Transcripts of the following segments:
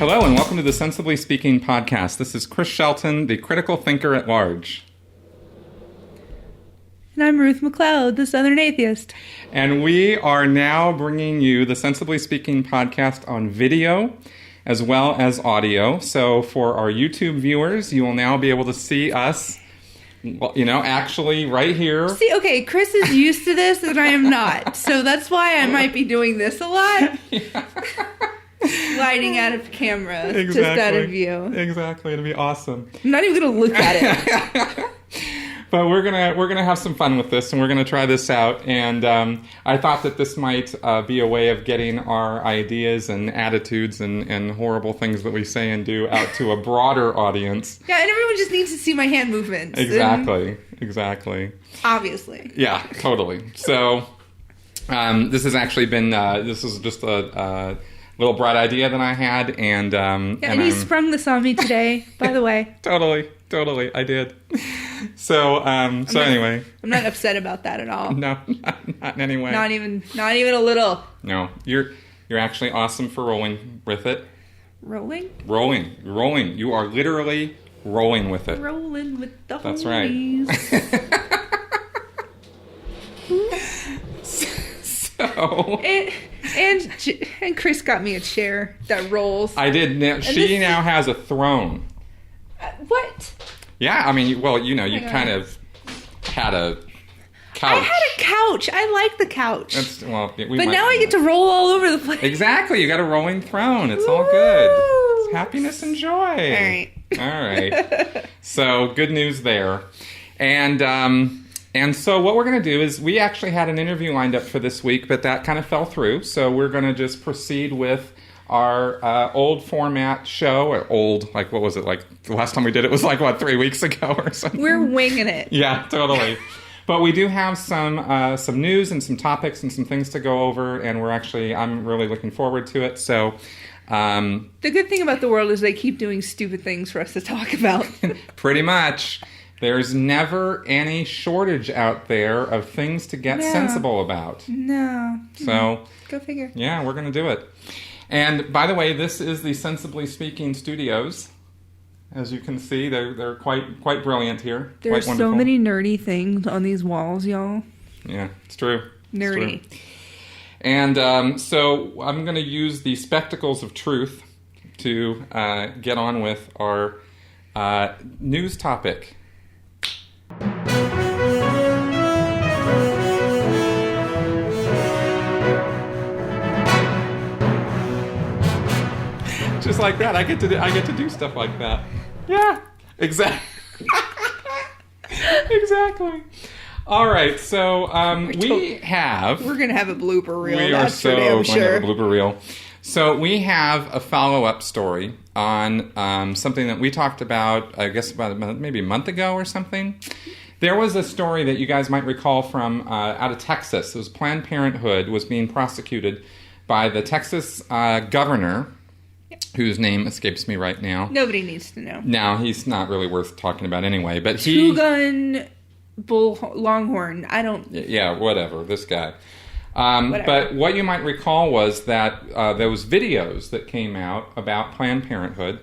Hello and welcome to the Sensibly Speaking podcast. This is Chris Shelton, the critical thinker at large. And I'm Ruth McLeod, the Southern Atheist. And we are now bringing you the Sensibly Speaking podcast on video as well as audio. So for our YouTube viewers, you will now be able to see us, actually right here. See, okay, Chris is used to this and I am not. So that's why I might be doing this a lot. Yeah. Sliding out of camera, exactly. Just out of view. Exactly, it'll be awesome. I'm not even going to look at it. But we're gonna have some fun with this, and we're gonna try this out. And I thought that this might be a way of getting our ideas and attitudes and horrible things that we say and do out to a broader audience. Yeah, and everyone just needs to see my hand movements. Exactly. Obviously. Yeah, totally. So this has actually been this is just a little bright idea that I had, and he sprung this on me today. By the way. Totally, I did. So anyway, I'm not upset about that at all. No, not in any way. Not even a little. No, you're actually awesome for rolling with it. Rolling. You are literally rolling with it. Rolling with the That's holies. Right. And Chris got me a chair that rolls. I did. She now has a throne. What? Yeah, I mean, you kind of had a couch. I had a couch. I like the couch. Now I get to roll all over the place. Exactly. You got a rolling throne. It's all good. It's happiness and joy. All right. So good news there. And so what we're going to do is we actually had an interview lined up for this week, but that kind of fell through. So we're going to just proceed with our old format show, or old, like, what was it, like, the last time we did it was 3 weeks ago or something? We're winging it. Yeah, totally. But we do have some news and some topics and some things to go over, and I'm really looking forward to it, so... the good thing about the world is they keep doing stupid things for us to talk about. Pretty much. There's never any shortage out there of things to get sensible about. No. So... Go figure. Yeah, we're going to do it. And by the way, this is the Sensibly Speaking Studios. As you can see, they're quite brilliant here. There are so many nerdy things on these walls, y'all. Yeah, it's true. Nerdy. It's true. And so I'm going to use the spectacles of truth to get on with our news topic. Just like that, I get to do stuff like that. Yeah, exactly. Exactly. All right, so we're gonna have a blooper reel. We are so going to have a blooper reel. So we have a follow-up story on something that we talked about, I guess, about maybe a month ago or something. There was a story that you guys might recall from out of Texas. It was Planned Parenthood was being prosecuted by the Texas governor, whose name escapes me right now. Nobody needs to know. No, he's not really worth talking about anyway. But Two-gun bull longhorn. I don't... Yeah, whatever. This guy. But what you might recall was that those videos that came out about Planned Parenthood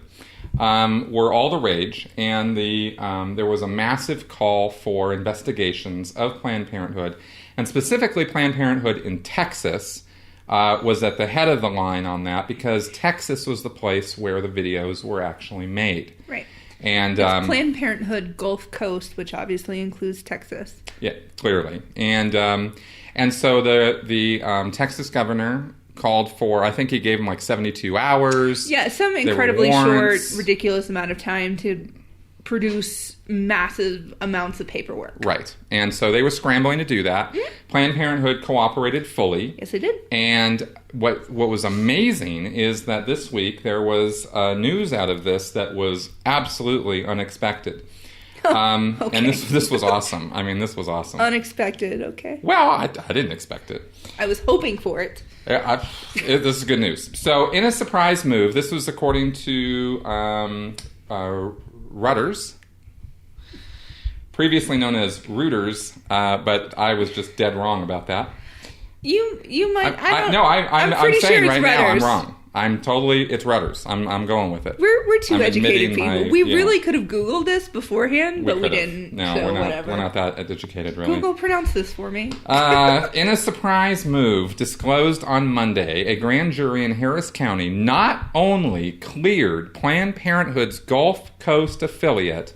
were all the rage, and there was a massive call for investigations of Planned Parenthood, and specifically Planned Parenthood in Texas was at the head of the line on that, because Texas was the place where the videos were actually made. Right. And Planned Parenthood Gulf Coast, which obviously includes Texas. Yeah, clearly. And so the Texas governor called for, I think he gave him 72 hours. Yeah, some incredibly short, ridiculous amount of time to produce massive amounts of paperwork. Right. And so they were scrambling to do that. Mm-hmm. Planned Parenthood cooperated fully. Yes, they did. And what was amazing is that this week there was news out of this that was absolutely unexpected. Okay. And this was awesome. I mean, this was awesome. Unexpected, okay. Well, I didn't expect it. I was hoping for it. Yeah, this is good news. So, in a surprise move, this was according to Reuters, previously known as Reuters, but I was just dead wrong about that. You might. I'm saying sure right now I'm wrong. It's Rudders. I'm going with it. We're two educated people. We yeah. really could have Googled this beforehand, but we didn't. No, so we're not that educated, really. Google, pronounce this for me. In a surprise move disclosed on Monday, a grand jury in Harris County not only cleared Planned Parenthood's Gulf Coast affiliate,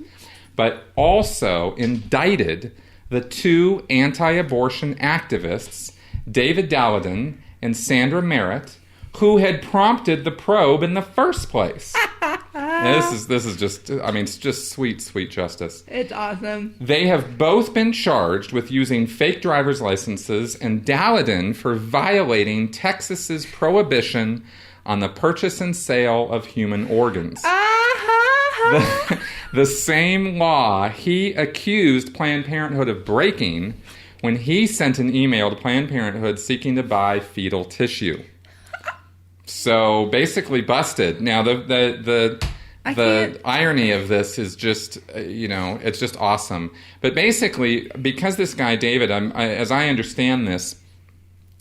but also indicted the two anti-abortion activists, David Daleiden and Sandra Merritt, who had prompted the probe in the first place. This is just, it's just sweet justice. It's awesome. They have both been charged with using fake driver's licenses, and Daleiden for violating Texas's prohibition on the purchase and sale of human organs. The same law he accused Planned Parenthood of breaking when he sent an email to Planned Parenthood seeking to buy fetal tissue. So basically busted. Now the irony of this is just it's just awesome. But basically, because this guy David, as I understand this,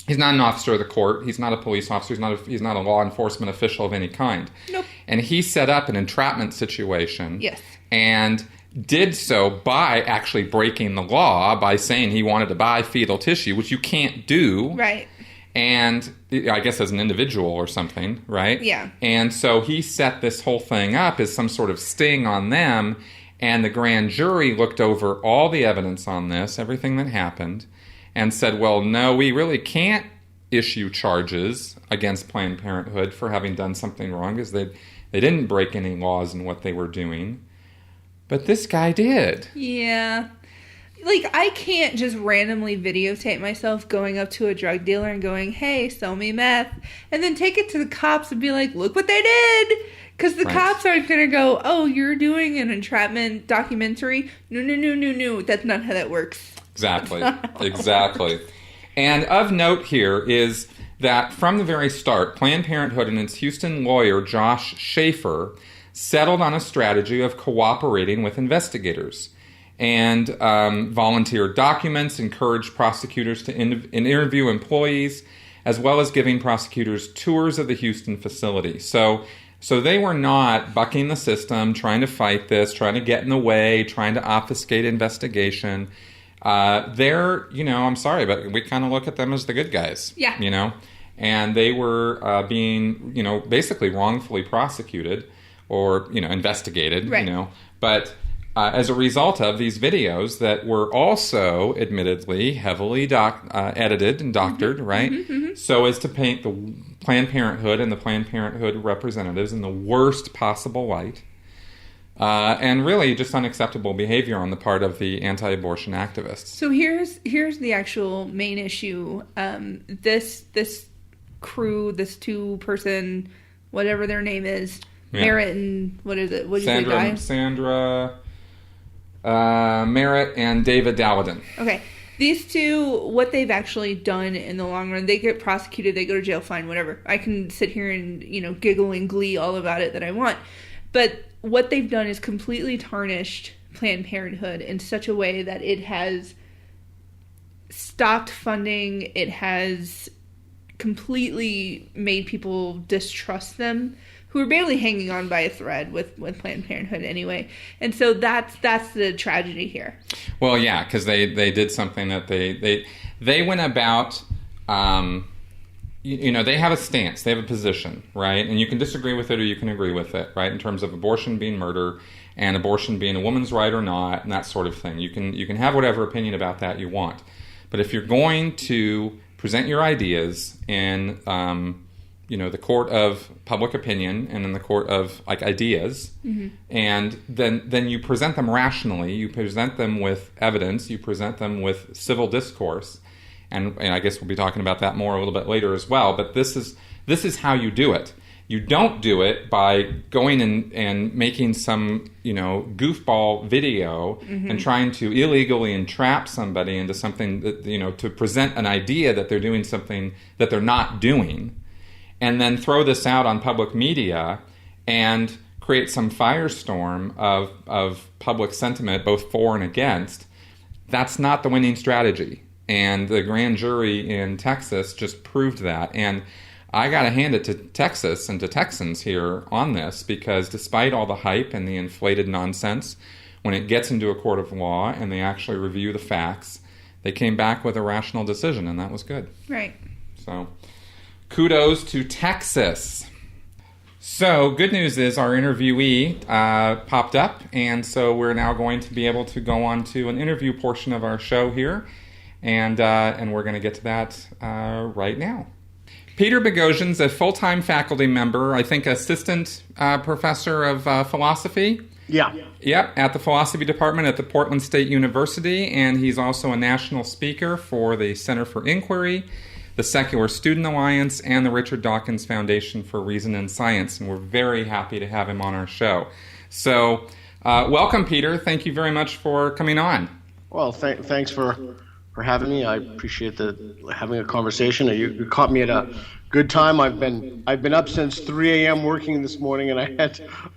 he's not an officer of the court. He's not a police officer. He's not a law enforcement official of any kind. Nope. And he set up an entrapment situation. Yes. And did so by actually breaking the law by saying he wanted to buy fetal tissue, which you can't do. Right. And I guess as an individual or something, right? Yeah. And so he set this whole thing up as some sort of sting on them. And the grand jury looked over all the evidence on this, everything that happened, and said, well, no, we really can't issue charges against Planned Parenthood for having done something wrong because they didn't break any laws in what they were doing. But this guy did. Yeah. Like, I can't just randomly videotape myself going up to a drug dealer and going, hey, sell me meth, and then take it to the cops and be like, look what they did. Because the cops aren't going to go, oh, you're doing an entrapment documentary? No. That's not how that works. Exactly. And of note here is that from the very start, Planned Parenthood and its Houston lawyer, Josh Schaefer, settled on a strategy of cooperating with investigators and volunteered documents, encouraged prosecutors to interview employees, as well as giving prosecutors tours of the Houston facility. So they were not bucking the system, trying to fight this, trying to get in the way, trying to obfuscate investigation. They're, I'm sorry, but we kind of look at them as the good guys. Yeah. And they were being, basically wrongfully prosecuted or, investigated, right. But as a result of these videos that were also admittedly heavily edited and doctored, right? Mm-hmm. So as to paint the Planned Parenthood and the Planned Parenthood representatives in the worst possible light. And really just unacceptable behavior on the part of the anti-abortion activists. So here's the actual main issue. This crew, this 2-person, whatever their name is, Merritt and what is it? What did you say, Sandra Merritt and David Daleiden. Okay. These two, what they've actually done in the long run, they get prosecuted, they go to jail, fine, whatever. I can sit here and, giggle and glee all about it that I want. But what they've done is completely tarnished Planned Parenthood in such a way that it has stopped funding. It has completely made people distrust them, who are barely hanging on by a thread with Planned Parenthood anyway. And so that's the tragedy here. Well, yeah, because they did something that they went about. They have a stance, they have a position, right? And you can disagree with it or you can agree with it, right? In terms of abortion being murder and abortion being a woman's right or not, and that sort of thing. You can have whatever opinion about that you want. But if you're going to present your ideas in the court of public opinion and in the court of ideas, mm-hmm. and then you present them rationally, you present them with evidence, you present them with civil discourse. And I guess we'll be talking about that more a little bit later as well. But this is how you do it. You don't do it by going and making some goofball video mm-hmm. and trying to illegally entrap somebody into something that to present an idea that they're doing something that they're not doing, and then throw this out on public media and create some firestorm of public sentiment, both for and against. That's not the winning strategy. And the grand jury in Texas just proved that. And I got to hand it to Texas and to Texans here on this, because despite all the hype and the inflated nonsense, when it gets into a court of law and they actually review the facts, they came back with a rational decision, and that was good. Right. So, kudos to Texas. So, good news is our interviewee popped up, and so we're now going to be able to go on to an interview portion of our show here, and we're going to get to that right now. Peter Boghossian's a full-time faculty member, I think assistant professor of philosophy. Yeah. Yep, at the philosophy department at the Portland State University, and he's also a national speaker for the Center for Inquiry, the Secular Student Alliance, and the Richard Dawkins Foundation for Reason and Science, and we're very happy to have him on our show. So, welcome, Peter. Thank you very much for coming on. Well, thanks for having me. I appreciate having a conversation. You caught me at a good time. I've been up since 3 a.m. working this morning, and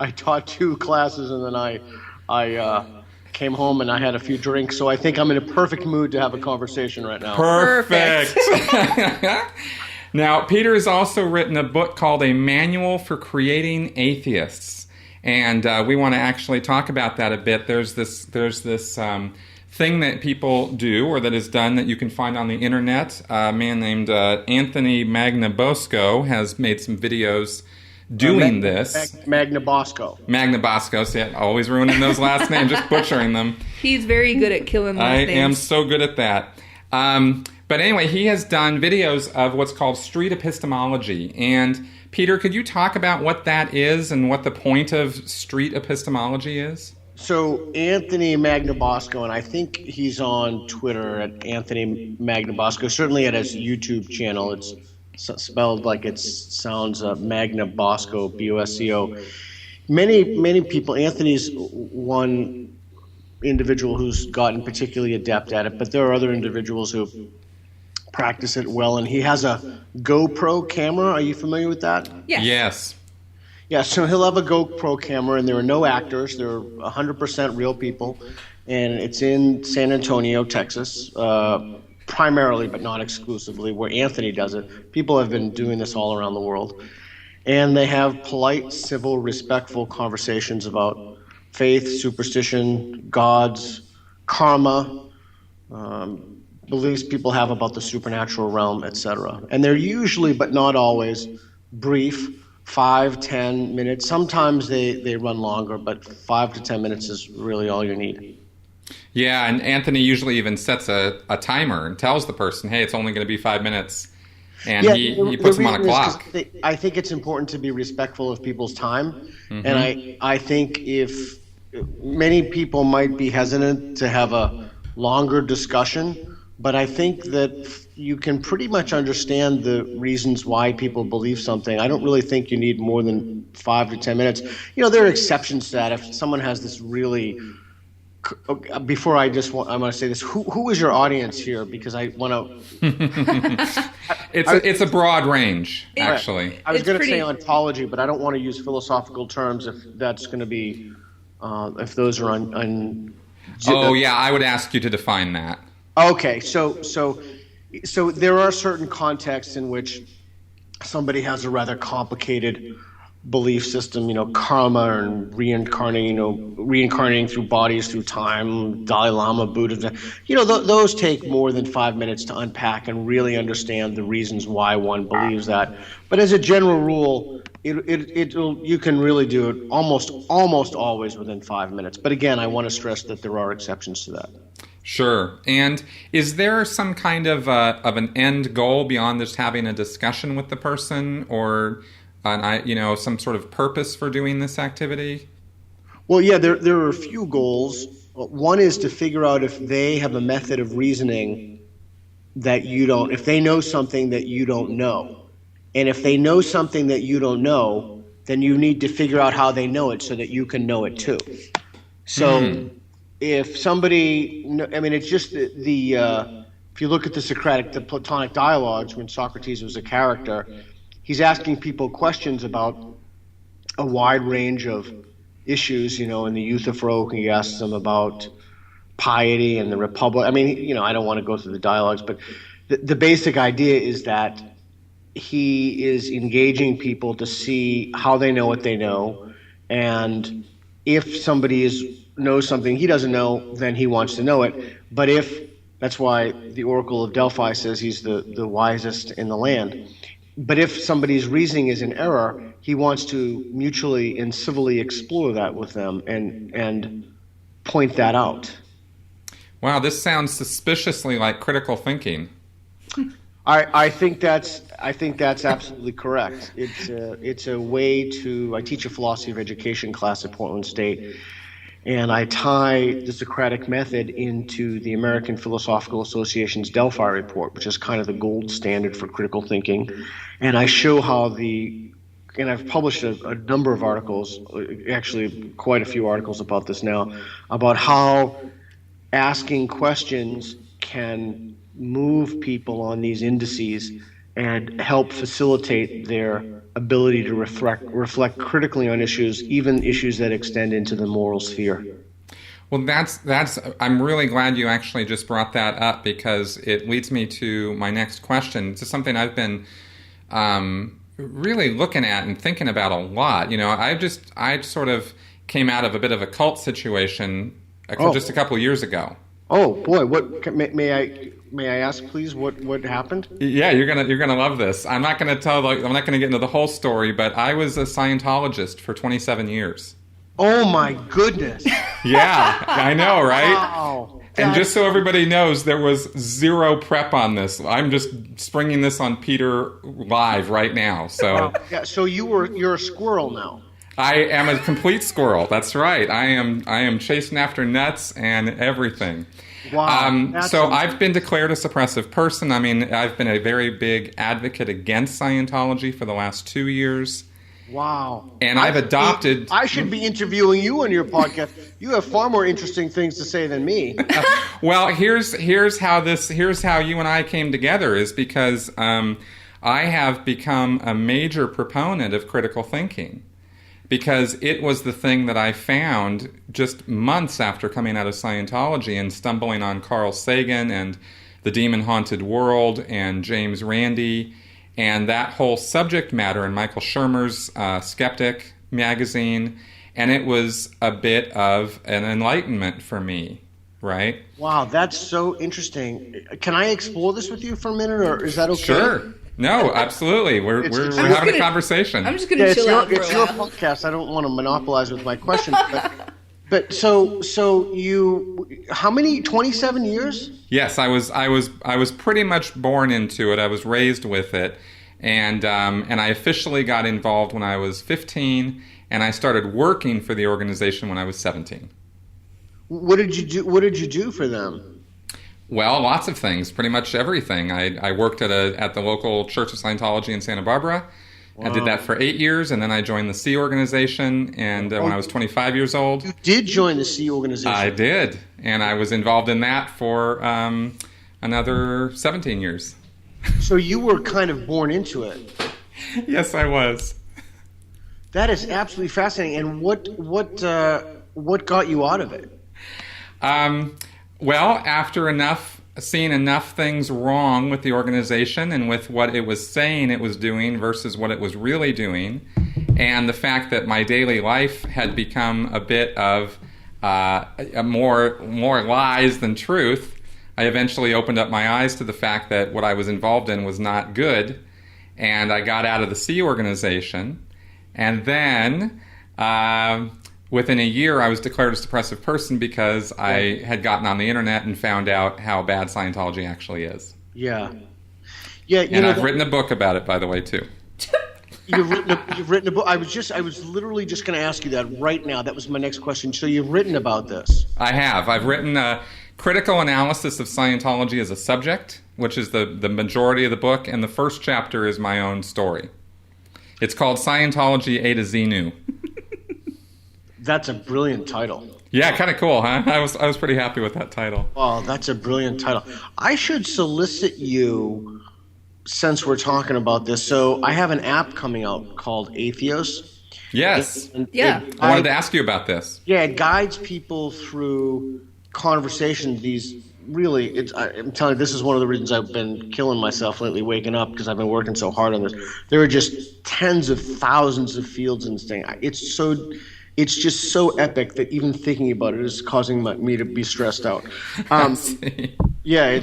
I taught 2 classes, and then I came home and I had a few drinks. So I think I'm in a perfect mood to have a conversation right now. Perfect. Now, Peter has also written a book called A Manual for Creating Atheists, and we want to actually talk about that a bit. There's this thing that people do, or that is done, that you can find on the internet. A man named Anthony Magnabosco has made some videos doing this. Magnabosco. See, always ruining those last names, just butchering them. He's very good at killing last names. I am so good at that. But anyway, he has done videos of what's called street epistemology. And Peter, could you talk about what that is and what the point of street epistemology is? So Anthony Magnabosco, and I think he's on Twitter at Anthony Magnabosco, certainly at his YouTube channel. It's spelled like it sounds, Magnabosco, B-O-S-C-O. Many people, Anthony's one individual who's gotten particularly adept at it, but there are other individuals who practice it well, and he has a GoPro camera. Are you familiar with that? Yes. Yeah, so he'll have a GoPro camera, and there are no actors. They're 100% real people, and it's in San Antonio, Texas, primarily but not exclusively, where Anthony does it. People have been doing this all around the world, and they have polite, civil, respectful conversations about faith, superstition, gods, karma, beliefs people have about the supernatural realm, etc. And they're usually, but not always, brief. 5-10 minutes. Sometimes they run longer, but 5 to 10 minutes is really all you need. Yeah, and Anthony usually even sets a timer and tells the person, hey, it's only going to be 5 minutes. And he puts them on a clock. I think it's important to be respectful of people's time. Mm-hmm. And I think if many people might be hesitant to have a longer discussion, but I think that you can pretty much understand the reasons why people believe something. I don't really think you need more than 5 to 10 minutes. You know, there are exceptions to that. If someone has this really, before I want to say this, who is your audience here? Because I want to. It's a broad range, actually. I was going to say ontology, but I don't want to use philosophical terms if that's going to be, if those are I would ask you to define that. Okay, so there are certain contexts in which somebody has a rather complicated belief system, karma and reincarnating through bodies through time, Dalai Lama, Buddha, those take more than 5 minutes to unpack and really understand the reasons why one believes that. But as a general rule, you can really do it almost always within 5 minutes. But again, I want to stress that there are exceptions to that. Sure. And is there some kind of an end goal beyond just having a discussion with the person, or some sort of purpose for doing this activity? Well, yeah, there are a few goals. One is to figure out if they have a method of reasoning that you don't, if they know something that you don't know. And if they know something that you don't know, then you need to figure out how they know it so that you can know it too. So if somebody, it's just if you look at the Platonic dialogues, when Socrates was a character, he's asking people questions about a wide range of issues. In the Euthyphro, he asks them about piety and the Republic. I don't want to go through the dialogues, but the basic idea is that he is engaging people to see how they know what they know, and if somebody knows something he doesn't know, then he wants to know it. But that's why the Oracle of Delphi says he's the wisest in the land. But if somebody's reasoning is in error, he wants to mutually and civilly explore that with them and point that out. Wow, this sounds suspiciously like critical thinking. I think that's absolutely correct. It's a way to. I teach a philosophy of education class at Portland State, and I tie the Socratic method into the American Philosophical Association's Delphi report, which is kind of the gold standard for critical thinking. And I show how and I've published a number of articles, actually quite a few articles about this now, about how asking questions can move people on these indices and help facilitate their ability to reflect critically on issues, even issues that extend into the moral sphere. Well, that's. I'm really glad you actually just brought that up, because it leads me to my next question. It's something I've been really looking at and thinking about a lot. I sort of came out of a bit of a cult situation just a couple of years ago. Oh boy, what may I ask, please? What happened? Yeah, you're gonna love this. I'm not gonna get into the whole story, but I was a Scientologist for 27 years. Oh my goodness! Yeah, I know, right? Wow. And just so everybody knows, there was zero prep on this. I'm just springing this on Peter live right now. So yeah, so you're a squirrel now. I am a complete squirrel. That's right. I am chasing after nuts and everything. Wow. So I've been declared a suppressive person. I mean, I've been a very big advocate against Scientology for the last 2 years. Wow. And I've adopted... I should be interviewing you on your podcast. You have far more interesting things to say than me. Well, here's how you and I came together, is because I have become a major proponent of critical thinking. Because it was the thing that I found just months after coming out of Scientology and stumbling on Carl Sagan and The Demon Haunted World and James Randi and that whole subject matter in Michael Shermer's Skeptic magazine. And it was a bit of an enlightenment for me, right? Wow, that's so interesting. Can I explore this with you for a minute, or is that okay? Sure. No, absolutely. We're having a conversation. I'm just going to chill out for a while. It's your podcast. I don't want to monopolize with my questions. But so you, how many? 27 years? Yes, I was pretty much born into it. I was raised with it, and I officially got involved when I was 15, and I started working for the organization when I was 17. What did you do? What did you do for them? Well, lots of things, pretty much everything. I worked at the local Church of Scientology in Santa Barbara. Wow. I did that for 8 years, and then I joined the C organization. And when I was 25 years old, you did join the C organization. I did, and I was involved in that for another 17 years. So you were kind of born into it. Yes, I was. That is absolutely fascinating. And what got you out of it? Well, after seeing enough things wrong with the organization and with what it was saying it was doing versus what it was really doing, and the fact that my daily life had become a bit of more lies than truth, I eventually opened up my eyes to the fact that what I was involved in was not good, and I got out of the C organization, and then... within a year, I was declared a suppressive person because I had gotten on the internet and found out how bad Scientology actually is. Yeah. And I've written a book about it, by the way, too. You've written a book. I was literally just going to ask you that right now. That was my next question. So you've written about this. I have. I've written a critical analysis of Scientology as a subject, which is the majority of the book, and the first chapter is my own story. It's called Scientology A to Z New. That's a brilliant title. Yeah, kind of cool, huh? I was pretty happy with that title. Oh, that's a brilliant title. I should solicit you, since we're talking about this. So I have an app coming out called Atheist. Yes. Yeah. I wanted to ask you about this. Yeah, it guides people through conversations, these really, I'm telling you, this is one of the reasons I've been killing myself lately, waking up, because I've been working so hard on this. There are just tens of thousands of fields in this thing. It's just so epic that even thinking about it is causing me to be stressed out. Yeah,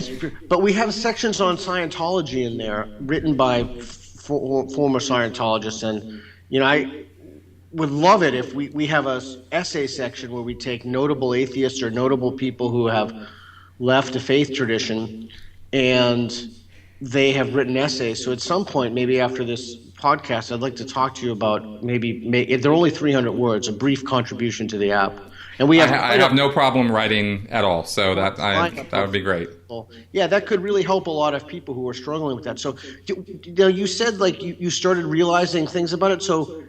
but we have sections on Scientology in there written by former Scientologists, and I would love it if we have a essay section where we take notable atheists or notable people who have left a faith tradition and they have written essays. So at some point, maybe after this podcast, I'd like to talk to you about maybe they're only 300 words, a brief contribution to the app. And I have no problem writing at all, so that would be great. Yeah, that could really help a lot of people who are struggling with that. So, you said you started realizing things about it. So,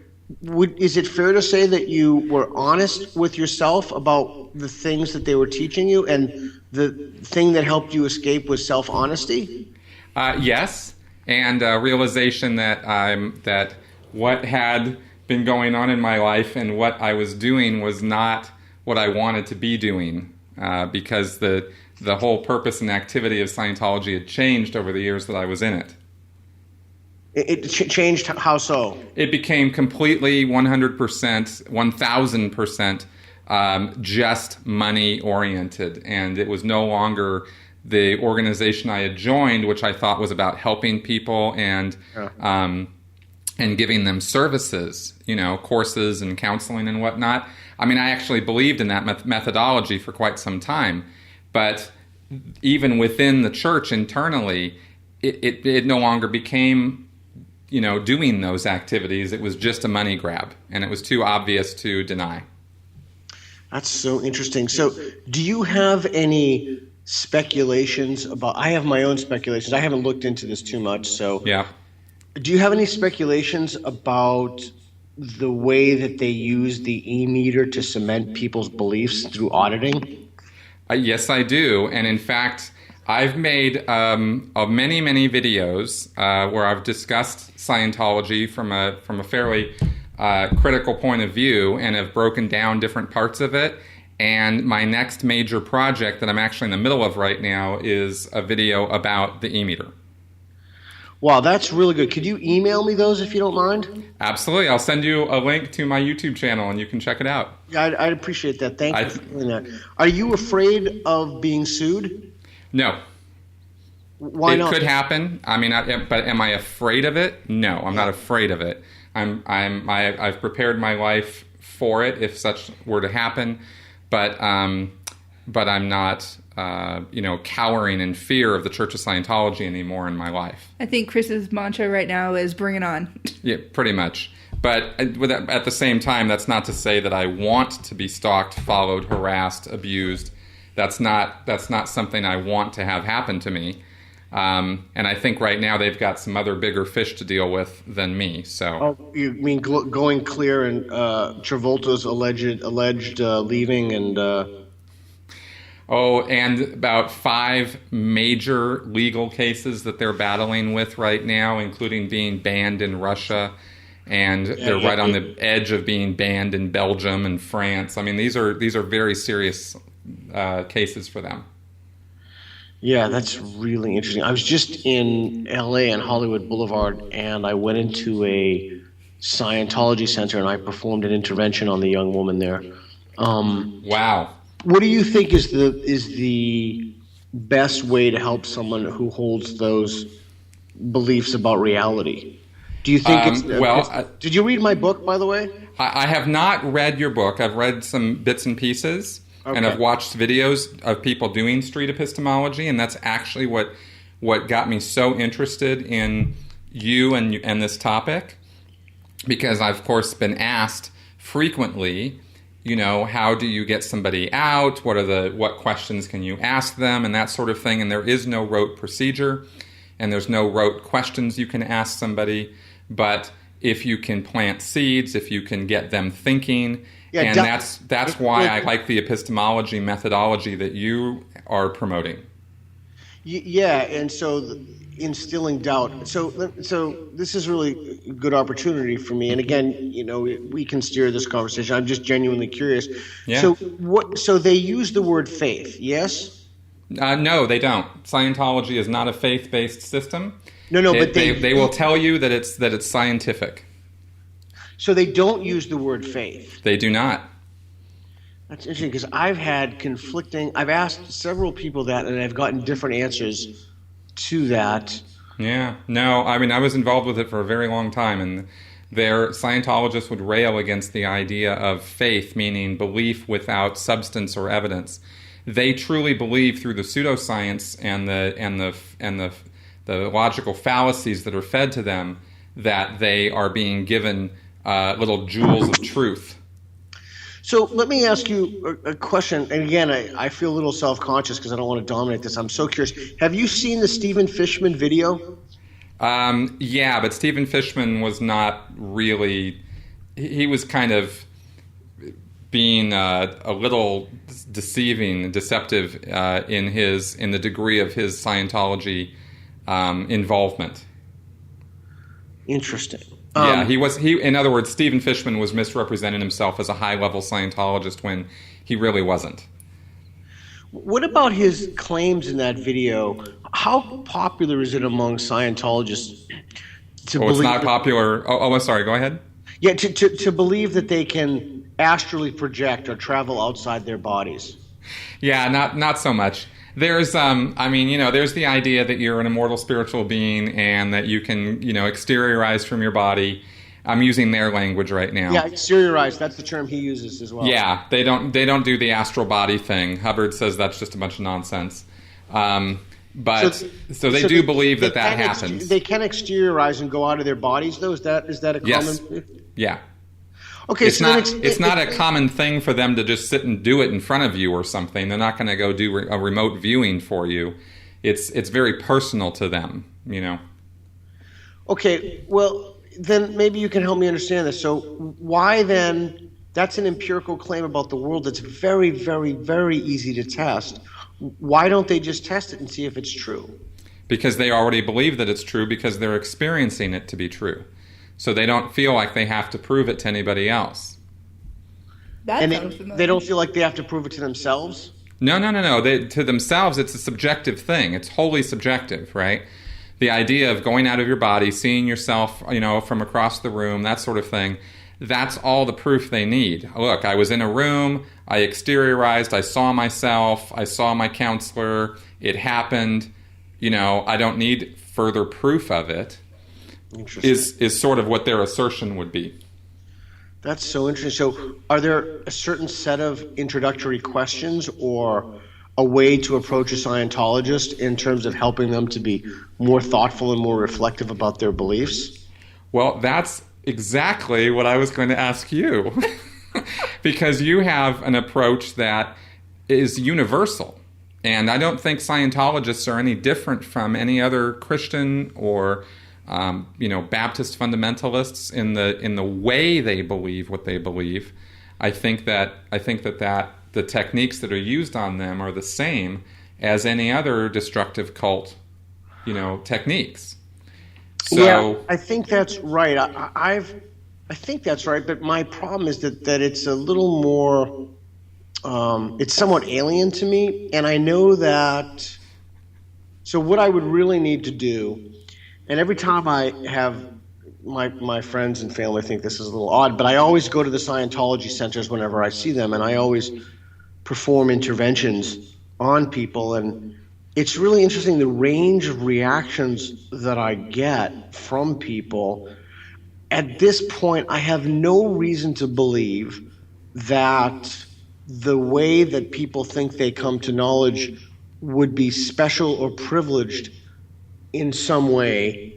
is it fair to say that you were honest with yourself about the things that they were teaching you, and the thing that helped you escape was self-honesty? Yes, and realization that what had been going on in my life and what I was doing was not what I wanted to be doing, because the whole purpose and activity of Scientology had changed over the years that I was in it. It changed how so? It became completely 100%, 1,000% just money oriented, and it was no longer the organization I had joined, which I thought was about helping people and giving them services, courses and counseling and whatnot. I mean, I actually believed in that methodology for quite some time, but even within the church internally, it no longer became, doing those activities. It was just a money grab, and it was too obvious to deny. That's so interesting. So do you have any speculations about, I have my own speculations. I haven't looked into this too much. So yeah. Do you have any speculations about the way that they use the e-meter to cement people's beliefs through auditing? Yes, I do. And in fact, I've made many, many videos where I've discussed Scientology from a fairly critical point of view and have broken down different parts of it. And my next major project that I'm actually in the middle of right now is a video about the e-meter. Wow, that's really good. Could you email me those if you don't mind? Absolutely. I'll send you a link to my YouTube channel and you can check it out. Yeah, I'd appreciate that. Thank you for doing that. Are you afraid of being sued? No. Why not? It could happen. I mean, but am I afraid of it? No, I'm not afraid of it. I've prepared my life for it if such were to happen, but I'm not cowering in fear of the Church of Scientology anymore in my life. I think Chris's mantra right now is "Bring it on." Yeah, pretty much. But at the same time, that's not to say that I want to be stalked, followed, harassed, abused. That's not something I want to have happen to me. And I think right now they've got some other bigger fish to deal with than me. So. Oh, you mean going clear and Travolta's alleged leaving and. And about 5 major legal cases that they're battling with right now, including being banned in Russia, and they're right on the edge of being banned in Belgium and France. I mean, these are very serious cases for them. Yeah, that's really interesting. I was just in LA on Hollywood Boulevard, and I went into a Scientology center, and I performed an intervention on the young woman there. Wow. What do you think is the best way to help someone who holds those beliefs about reality? Do you think did you read my book, by the way? I have not read your book. I've read some bits and pieces, and I've watched videos of people doing street epistemology, and that's actually what got me so interested in you and this topic, because I've, of course, been asked frequently, how do you get somebody out? What questions can you ask them, and that sort of thing. And there is no rote procedure, and there's no rote questions you can ask somebody. But if you can plant seeds, if you can get them thinking, and that's why I like the epistemology methodology that you are promoting. Yeah, and so instilling doubt. So this is really a good opportunity for me. And again, we can steer this conversation. I'm just genuinely curious. Yeah. So they use the word faith, yes? No, they don't. Scientology is not a faith-based system. No, but they will tell you that it's scientific. So they don't use the word faith. They do not. That's interesting because I've asked several people that, and I've gotten different answers to that. Yeah. No, I mean, I was involved with it for a very long time, and their Scientologists would rail against the idea of faith, meaning belief without substance or evidence. They truly believe through the pseudoscience and the logical fallacies that are fed to them that they are being given little jewels of truth. So let me ask you a question. And again, I feel a little self-conscious because I don't want to dominate this. I'm so curious. Have you seen the Stephen Fishman video? Yeah, but Stephen Fishman was not really... He was kind of being a little deceptive in the degree of his Scientology involvement. Interesting. Yeah, in other words, Stephen Fishman was misrepresenting himself as a high-level Scientologist when he really wasn't. What about his claims in that video? How popular is it among Scientologists to believe... it's not popular. I'm sorry, go ahead. Yeah, to believe that they can astrally project or travel outside their bodies. Yeah, not so much. There's, there's the idea that you're an immortal spiritual being and that you can, exteriorize from your body. I'm using their language right now. Yeah, exteriorize. That's the term he uses as well. Yeah, they don't do the astral body thing. Hubbard says that's just a bunch of nonsense. So they do believe that happens. They can exteriorize and go out of their bodies, though. Is that a common? Yes. Yeah. Okay, it's not a common thing for them to just sit and do it in front of you or something. They're not going to go do a remote viewing for you. It's very personal to them, Okay, well, then maybe you can help me understand this. So why then, that's an empirical claim about the world that's very, very, very easy to test. Why don't they just test it and see if it's true? Because they already believe that it's true because they're experiencing it to be true. So they don't feel like they have to prove it to anybody else. They don't feel like they have to prove it to themselves? No. To themselves, it's a subjective thing. It's wholly subjective, right? The idea of going out of your body, seeing yourself, from across the room, that sort of thing, that's all the proof they need. Look, I was in a room, I exteriorized, I saw myself, I saw my counselor, it happened, I don't need further proof of it. Is sort of what their assertion would be. That's so interesting. So are there a certain set of introductory questions or a way to approach a Scientologist in terms of helping them to be more thoughtful and more reflective about their beliefs? Well, that's exactly what I was going to ask you. Because you have an approach that is universal. And I don't think Scientologists are any different from any other Christian or Baptist fundamentalists in the way they believe what they believe. I think that the techniques that are used on them are the same as any other destructive cult, techniques. So yeah, I think that's right. I think that's right, but my problem is that it's a little more. It's somewhat alien to me, and I know that. So what I would really need to do. And every time I have my friends and family think this is a little odd, but I always go to the Scientology centers whenever I see them, and I always perform interventions on people. And it's really interesting the range of reactions that I get from people. At this point, I have no reason to believe that the way that people think they come to knowledge would be special or privileged in some way.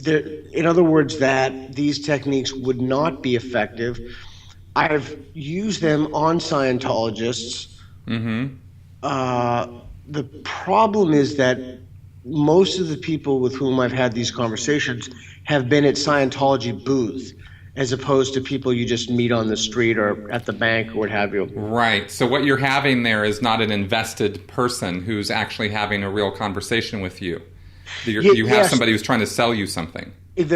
In other words, that these techniques would not be effective. I've used them on Scientologists. Mm-hmm. The problem is that most of the people with whom I've had these conversations have been at Scientology booths, as opposed to people you just meet on the street or at the bank or what have you. Right. So what you're having there is not an invested person who's actually having a real conversation with you. You have somebody who's trying to sell you something. It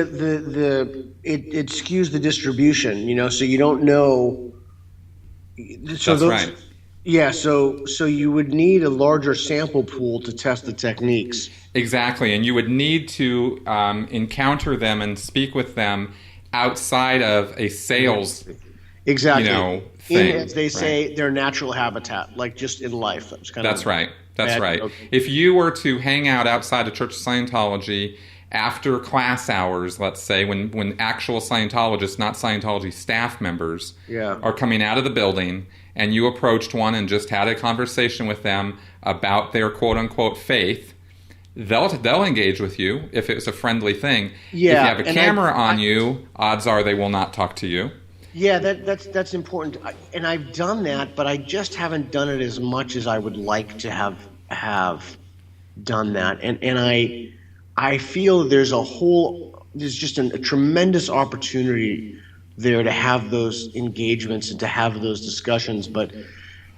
skews the distribution, so you don't know. That's right. Yeah, so you would need a larger sample pool to test the techniques. Exactly, and you would need to encounter them and speak with them outside of a sales, Exactly. Thing, as they say, their natural habitat, like just in life. That's right. That's right. Okay. If you were to hang out outside of Church of Scientology after class hours, let's say, when actual Scientologists, not Scientology staff members, are coming out of the building, and you approached one and just had a conversation with them about their quote-unquote faith, they'll engage with you if it's a friendly thing. Yeah, if you have a camera on you, odds are they will not talk to you. Yeah, that's important, and I've done that, but I just haven't done it as much as I would like to have done that, and I feel there's just a tremendous opportunity there to have those engagements and to have those discussions, but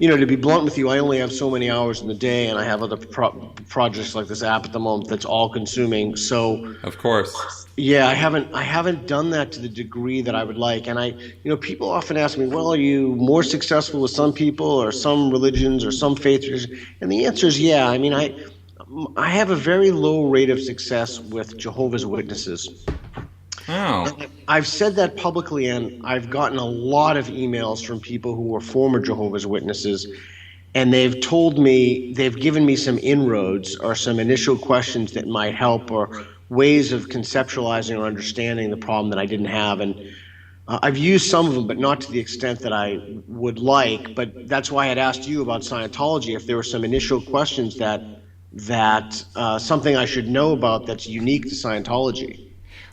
to be blunt with you, I only have so many hours in the day, and I have other projects like this app at the moment that's all consuming. So, of course, yeah, I haven't done that to the degree that I would like. And people often ask me, well, are you more successful with some people or some religions or some faith traditions? And the answer is yeah. I mean, I have a very low rate of success with Jehovah's Witnesses. Oh. I've said that publicly, and I've gotten a lot of emails from people who were former Jehovah's Witnesses, and they've given me some inroads or some initial questions that might help or ways of conceptualizing or understanding the problem that I didn't have. And I've used some of them, but not to the extent that I would like. But that's why I had asked you about Scientology, if there were some initial questions that something I should know about that's unique to Scientology.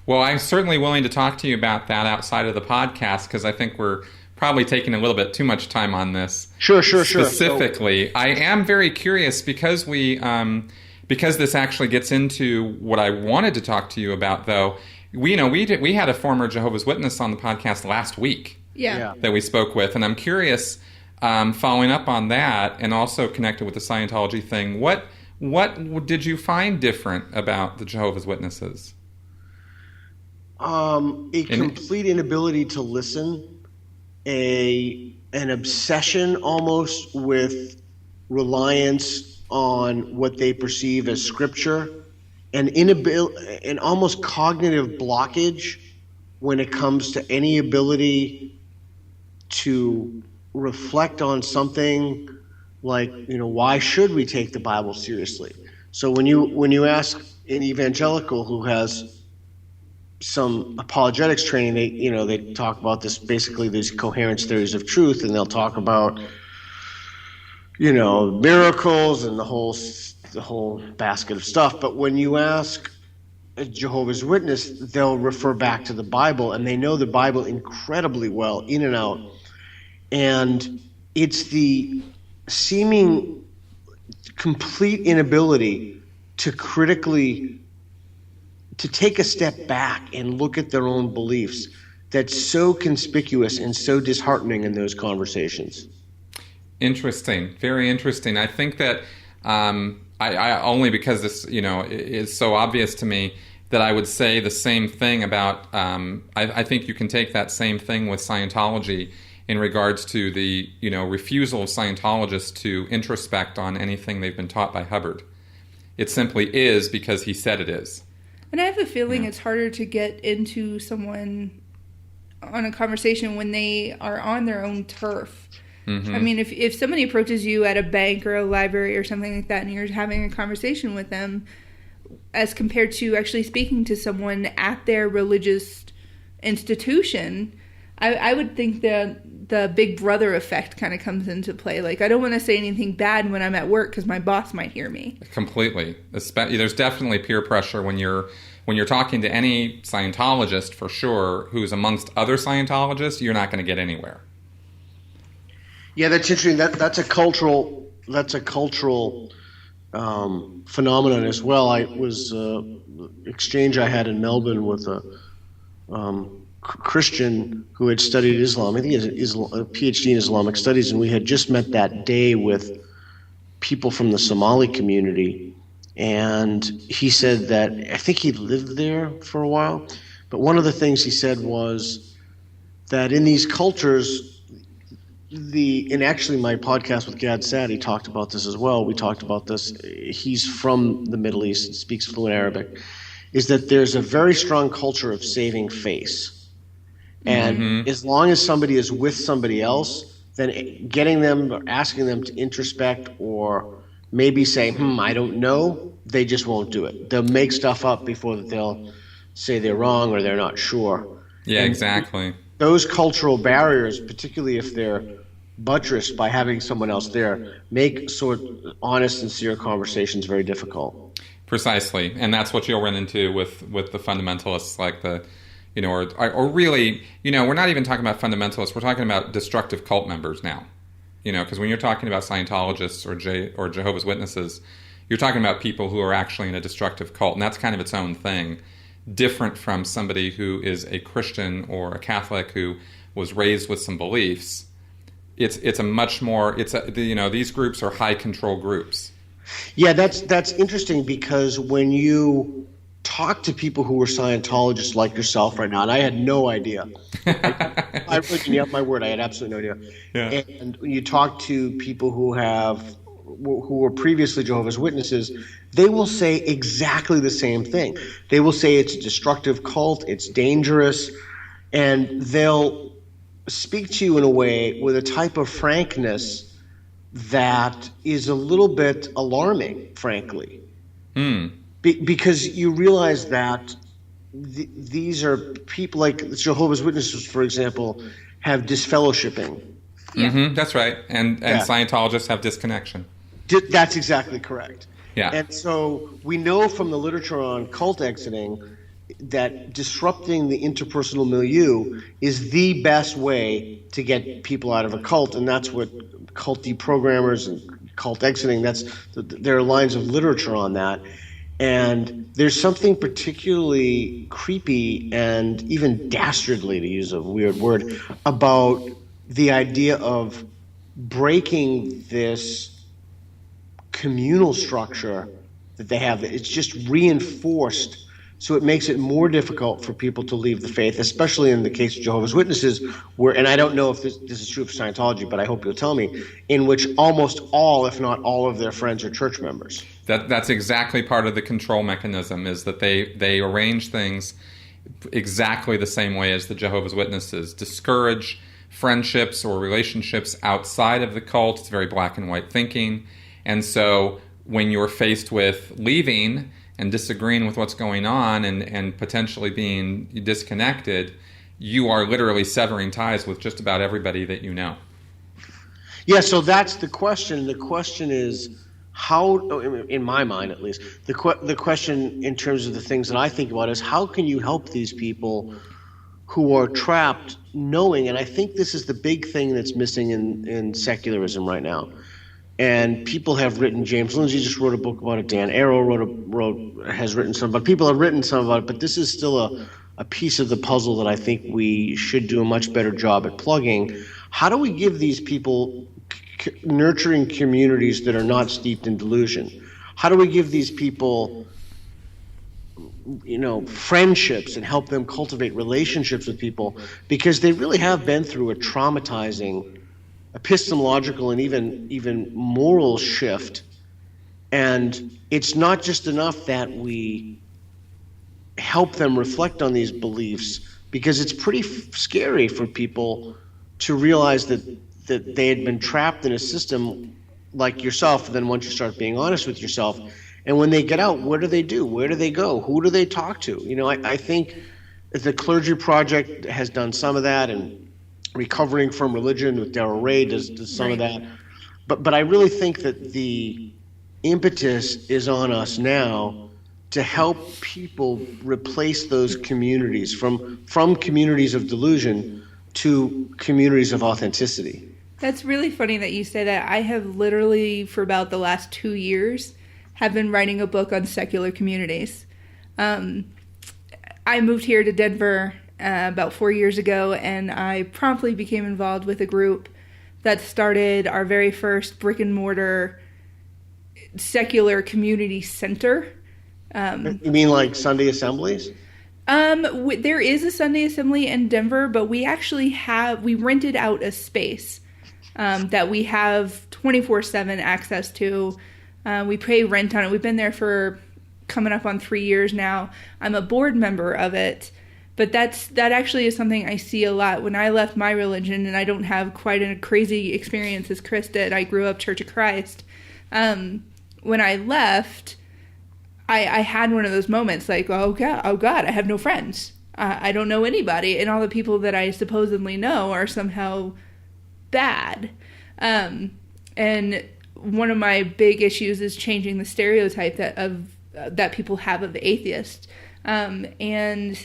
Well, I'm certainly willing to talk to you about that outside of the podcast, because I think we're probably taking a little bit too much time on this. Sure. Specifically, I am very curious because because this actually gets into what I wanted to talk to you about. Though we had a former Jehovah's Witness on the podcast last week. Yeah. That we spoke with, and I'm curious, following up on that, and also connected with the Scientology thing. What did you find different about the Jehovah's Witnesses? Complete inability to listen, an obsession almost with reliance on what they perceive as scripture, an almost cognitive blockage when it comes to any ability to reflect on something like, why should we take the Bible seriously? So when you ask an evangelical who has some apologetics training, they talk about this, basically these coherence theories of truth, and they'll talk about miracles and the whole basket of stuff. But when you ask a Jehovah's Witness, they'll refer back to the Bible, and they know the Bible incredibly well, in and out. And it's the seeming complete inability to take a step back and look at their own beliefs that's so conspicuous and so disheartening in those conversations. Interesting. Very interesting. I think that I only because this, is so obvious to me, that I would say the same thing about, I think you can take that same thing with Scientology in regards to the, refusal of Scientologists to introspect on anything they've been taught by Hubbard. It simply is because he said it is. And I have a feeling it's harder to get into someone on a conversation when they are on their own turf. Mm-hmm. I mean, if somebody approaches you at a bank or a library or something like that, and you're having a conversation with them, as compared to actually speaking to someone at their religious institution, I would think that the big brother effect kind of comes into play. Like, I don't want to say anything bad when I'm at work because my boss might hear me. Completely. There's definitely peer pressure when you're talking to any Scientologist, for sure, who's amongst other Scientologists. You're not going to get anywhere. Yeah, that's interesting. That's a cultural phenomenon as well. I was exchange I had in Melbourne with a Christian who had studied Islam. I think he has a PhD in Islamic studies, and we had just met that day with people from the Somali community. And he said that, I think he'd lived there for a while, but one of the things he said was that in these cultures, and actually my podcast with Gad Saadi talked about this as well. We talked about this. He's from the Middle East, speaks fluent Arabic, is that there's a very strong culture of saving face. And as long as somebody is with somebody else, then getting them or asking them to introspect or maybe say, I don't know, they just won't do it. They'll make stuff up before they'll say they're wrong or they're not sure. Yeah, and exactly. Those cultural barriers, particularly if they're buttressed by having someone else there, make sort of honest, sincere conversations very difficult. Precisely, and that's what you'll run into with the fundamentalists, like the, or really, we're not even talking about fundamentalists. We're talking about destructive cult members now, because when you're talking about Scientologists or Jehovah's Witnesses, you're talking about people who are actually in a destructive cult, and that's kind of its own thing, different from somebody who is a Christian or a Catholic who was raised with some beliefs. It's a much more, these groups are high control groups. Yeah, that's interesting, because when you talk to people who are Scientologists like yourself right now, and I had no idea. I really, my word, I had absolutely no idea. Yeah. And when you talk to people who were previously Jehovah's Witnesses, they will say exactly the same thing. They will say it's a destructive cult, it's dangerous, and they'll speak to you in a way with a type of frankness that is a little bit alarming, frankly. Because you realize that these are people like Jehovah's Witnesses, for example, have disfellowshipping. That's right. And Scientologists have disconnection. That's exactly correct. Yeah. And so we know from the literature on cult exiting that disrupting the interpersonal milieu is the best way to get people out of a cult, and that's what cult deprogrammers and cult exiting, there are lines of literature on that. And there's something particularly creepy and even dastardly, to use a weird word, about the idea of breaking this communal structure that they have. It's just reinforced, so it makes it more difficult for people to leave the faith, especially in the case of Jehovah's Witnesses, where, and I don't know if this is true for Scientology, but I hope you'll tell me, in which almost all, if not all of their friends are church members. That's exactly part of the control mechanism, is that they arrange things exactly the same way as the Jehovah's Witnesses, discourage friendships or relationships outside of the cult. It's very black and white thinking. And so when you're faced with leaving and disagreeing with what's going on and potentially being disconnected, you are literally severing ties with just about everybody that you know. Yeah, so that's the question. The question is how, in my mind at least, the question in terms of the things that I think about is how can you help these people who are trapped knowing, and I think this is the big thing that's missing in secularism right now. And people have written, James Lindsay just wrote a book about it, Dan Arrow has written some, but people have written some about it, but this is still a piece of the puzzle that I think we should do a much better job at plugging. How do we give these people nurturing communities that are not steeped in delusion? How do we give these people, friendships and help them cultivate relationships with people? Because they really have been through a traumatizing epistemological and even moral shift, and it's not just enough that we help them reflect on these beliefs, because it's pretty scary for people to realize that they had been trapped in a system like yourself, and then once you start being honest with yourself, and when they get out, what do they do? Where do they go? Who do they talk to? I think the Clergy Project has done some of that, and Recovering from Religion with Darrell Ray does some of that. But I really think that the impetus is on us now to help people replace those communities from communities of delusion to communities of authenticity. That's really funny that you say that. I have literally, for about the last 2 years, have been writing a book on secular communities. I moved here to Denver about 4 years ago, and I promptly became involved with a group that started our very first brick and mortar secular community center. You mean like Sunday assemblies? There is a Sunday assembly in Denver, but we actually we rented out a space that we have 24/7 access to. We pay rent on it. We've been there for coming up on 3 years now. I'm a board member of it. But that actually is something I see a lot. When I left my religion, and I don't have quite a crazy experience as Chris did, I grew up Church of Christ. When I left, I had one of those moments like, oh God, I have no friends. I don't know anybody, and all the people that I supposedly know are somehow bad. And one of my big issues is changing the stereotype that people have of atheists. And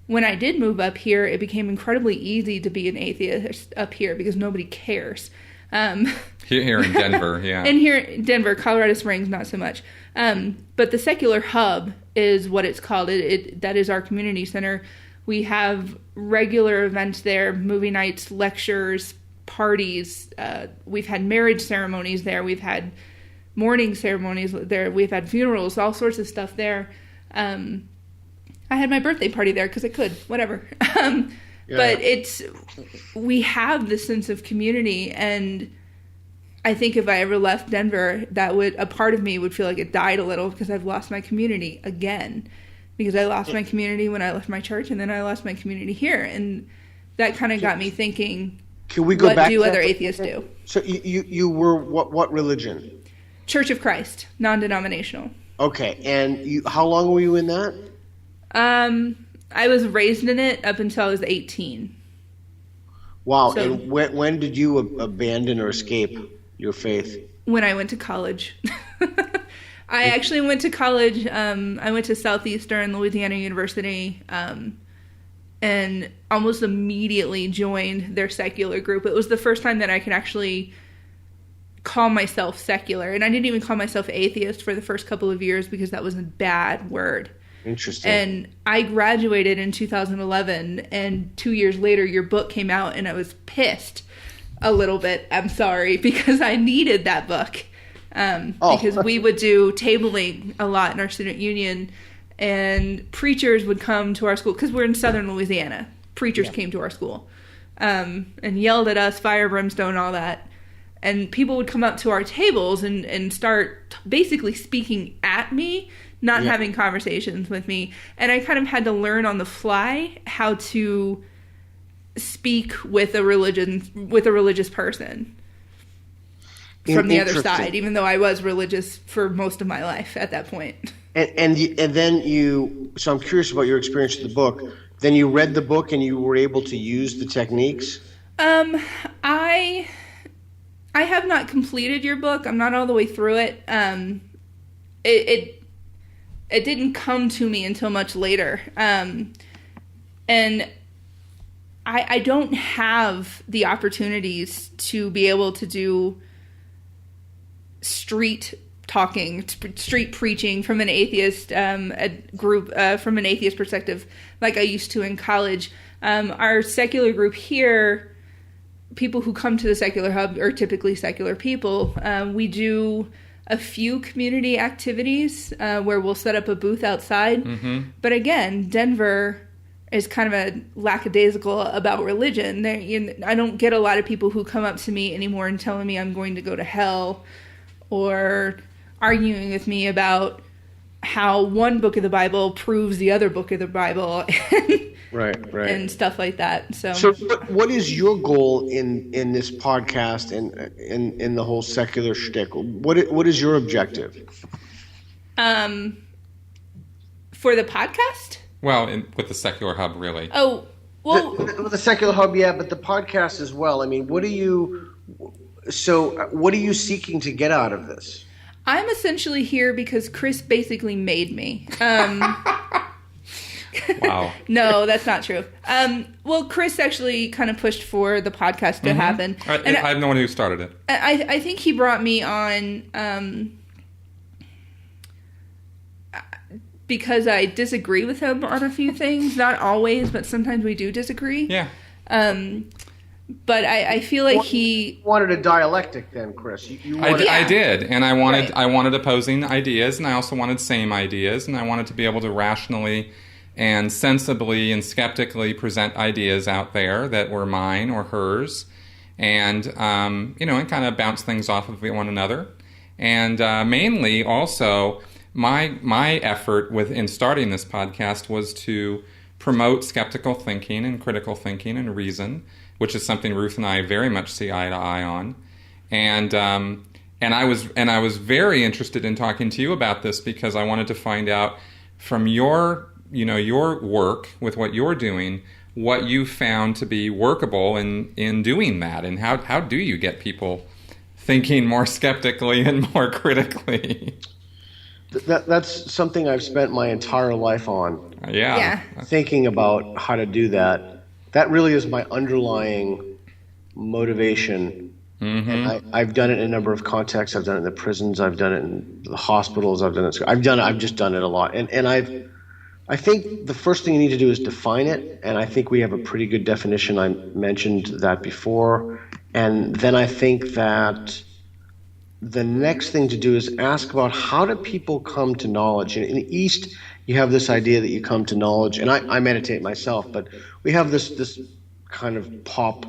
when I did move up here, it became incredibly easy to be an atheist up here because nobody cares. Here in Denver, yeah. And here in Denver, Colorado Springs, not so much. But the Secular Hub is what it's called. That is our community center. We have regular events there, movie nights, lectures, parties. We've had marriage ceremonies there. We've had mourning ceremonies there. We've had funerals, all sorts of stuff there. I had my birthday party there because I could, whatever. But we have this sense of community, and I think if I ever left Denver, a part of me would feel like it died a little because I've lost my community again. Because I lost my community when I left my church, and then I lost my community here, and that kind of got me thinking. Can we go what back? Do other atheists do? So you were what religion? Church of Christ, non-denominational. Okay, and how long were you in that? I was raised in it up until I was 18. Wow, So, and when did you abandon or escape your faith? when I went to college. I actually went to college. I went to Southeastern Louisiana University, and almost immediately joined their secular group. It was the first time that I could actually call myself secular. And I didn't even call myself atheist for the first couple of years because that was a bad word. Interesting. And I graduated in 2011, and 2 years later your book came out, and I was pissed a little bit. I'm sorry, because I needed that book. Because we would do tabling a lot in our student union, and preachers would come to our school, because we're in southern Louisiana. Preachers came to our school and yelled at us, fire, brimstone, all that. And people would come up to our tables and start basically speaking at me, not having conversations with me. And I kind of had to learn on the fly how to speak with a religious person from the other side, even though I was religious for most of my life at that point. And then so I'm curious about your experience with the book. Then you read the book and you were able to use the techniques? I have not completed your book. I'm not all the way through it. It didn't come to me until much later. And I don't have the opportunities to be able to do street talking, street preaching from an atheist group, from an atheist perspective, like I used to in college. Our secular group here, people who come to the Secular Hub are typically secular people. We do a few community activities where we'll set up a booth outside. Mm-hmm. But again, Denver is kind of a lackadaisical about religion. I don't get a lot of people who come up to me anymore and telling me I'm going to go to hell, or arguing with me about how one book of the Bible proves the other book of the Bible. Right. And stuff like that. So what is your goal in this podcast and in the whole secular shtick? What is your objective? For the podcast? Well, with the Secular Hub, really. Oh, well, the Secular Hub, yeah, but the podcast as well. I mean, what are you seeking to get out of this? I'm essentially here because Chris basically made me. Wow. No, that's not true. Well, Chris actually kind of pushed for the podcast to happen. I'm the one who started it. I think he brought me on because I disagree with him on a few things. Not always, but sometimes we do disagree. Yeah. But I feel like he wanted a dialectic then, Chris. I did, and I wanted opposing ideas, and I also wanted same ideas, and I wanted to be able to rationally and sensibly and skeptically present ideas out there that were mine or hers, and and kind of bounce things off of one another. And mainly, also, my effort in starting this podcast was to promote skeptical thinking and critical thinking and reason, which is something Ruth and I very much see eye to eye on. And I was very interested in talking to you about this because I wanted to find out from your work with what you're doing, what you found to be workable in doing that, and how do you get people thinking more skeptically and more critically? That's something I've spent my entire life on. Yeah. Thinking about how to do that. That really is my underlying motivation. Mm-hmm. And I've done it in a number of contexts. I've done it in the prisons. I've done it in the hospitals. I've just done it a lot. And I think the first thing you need to do is define it. And I think we have a pretty good definition. I mentioned that before. And then I think that the next thing to do is ask about how do people come to knowledge. In the East, you have this idea that you come to knowledge, and I meditate myself, but we have this kind of pop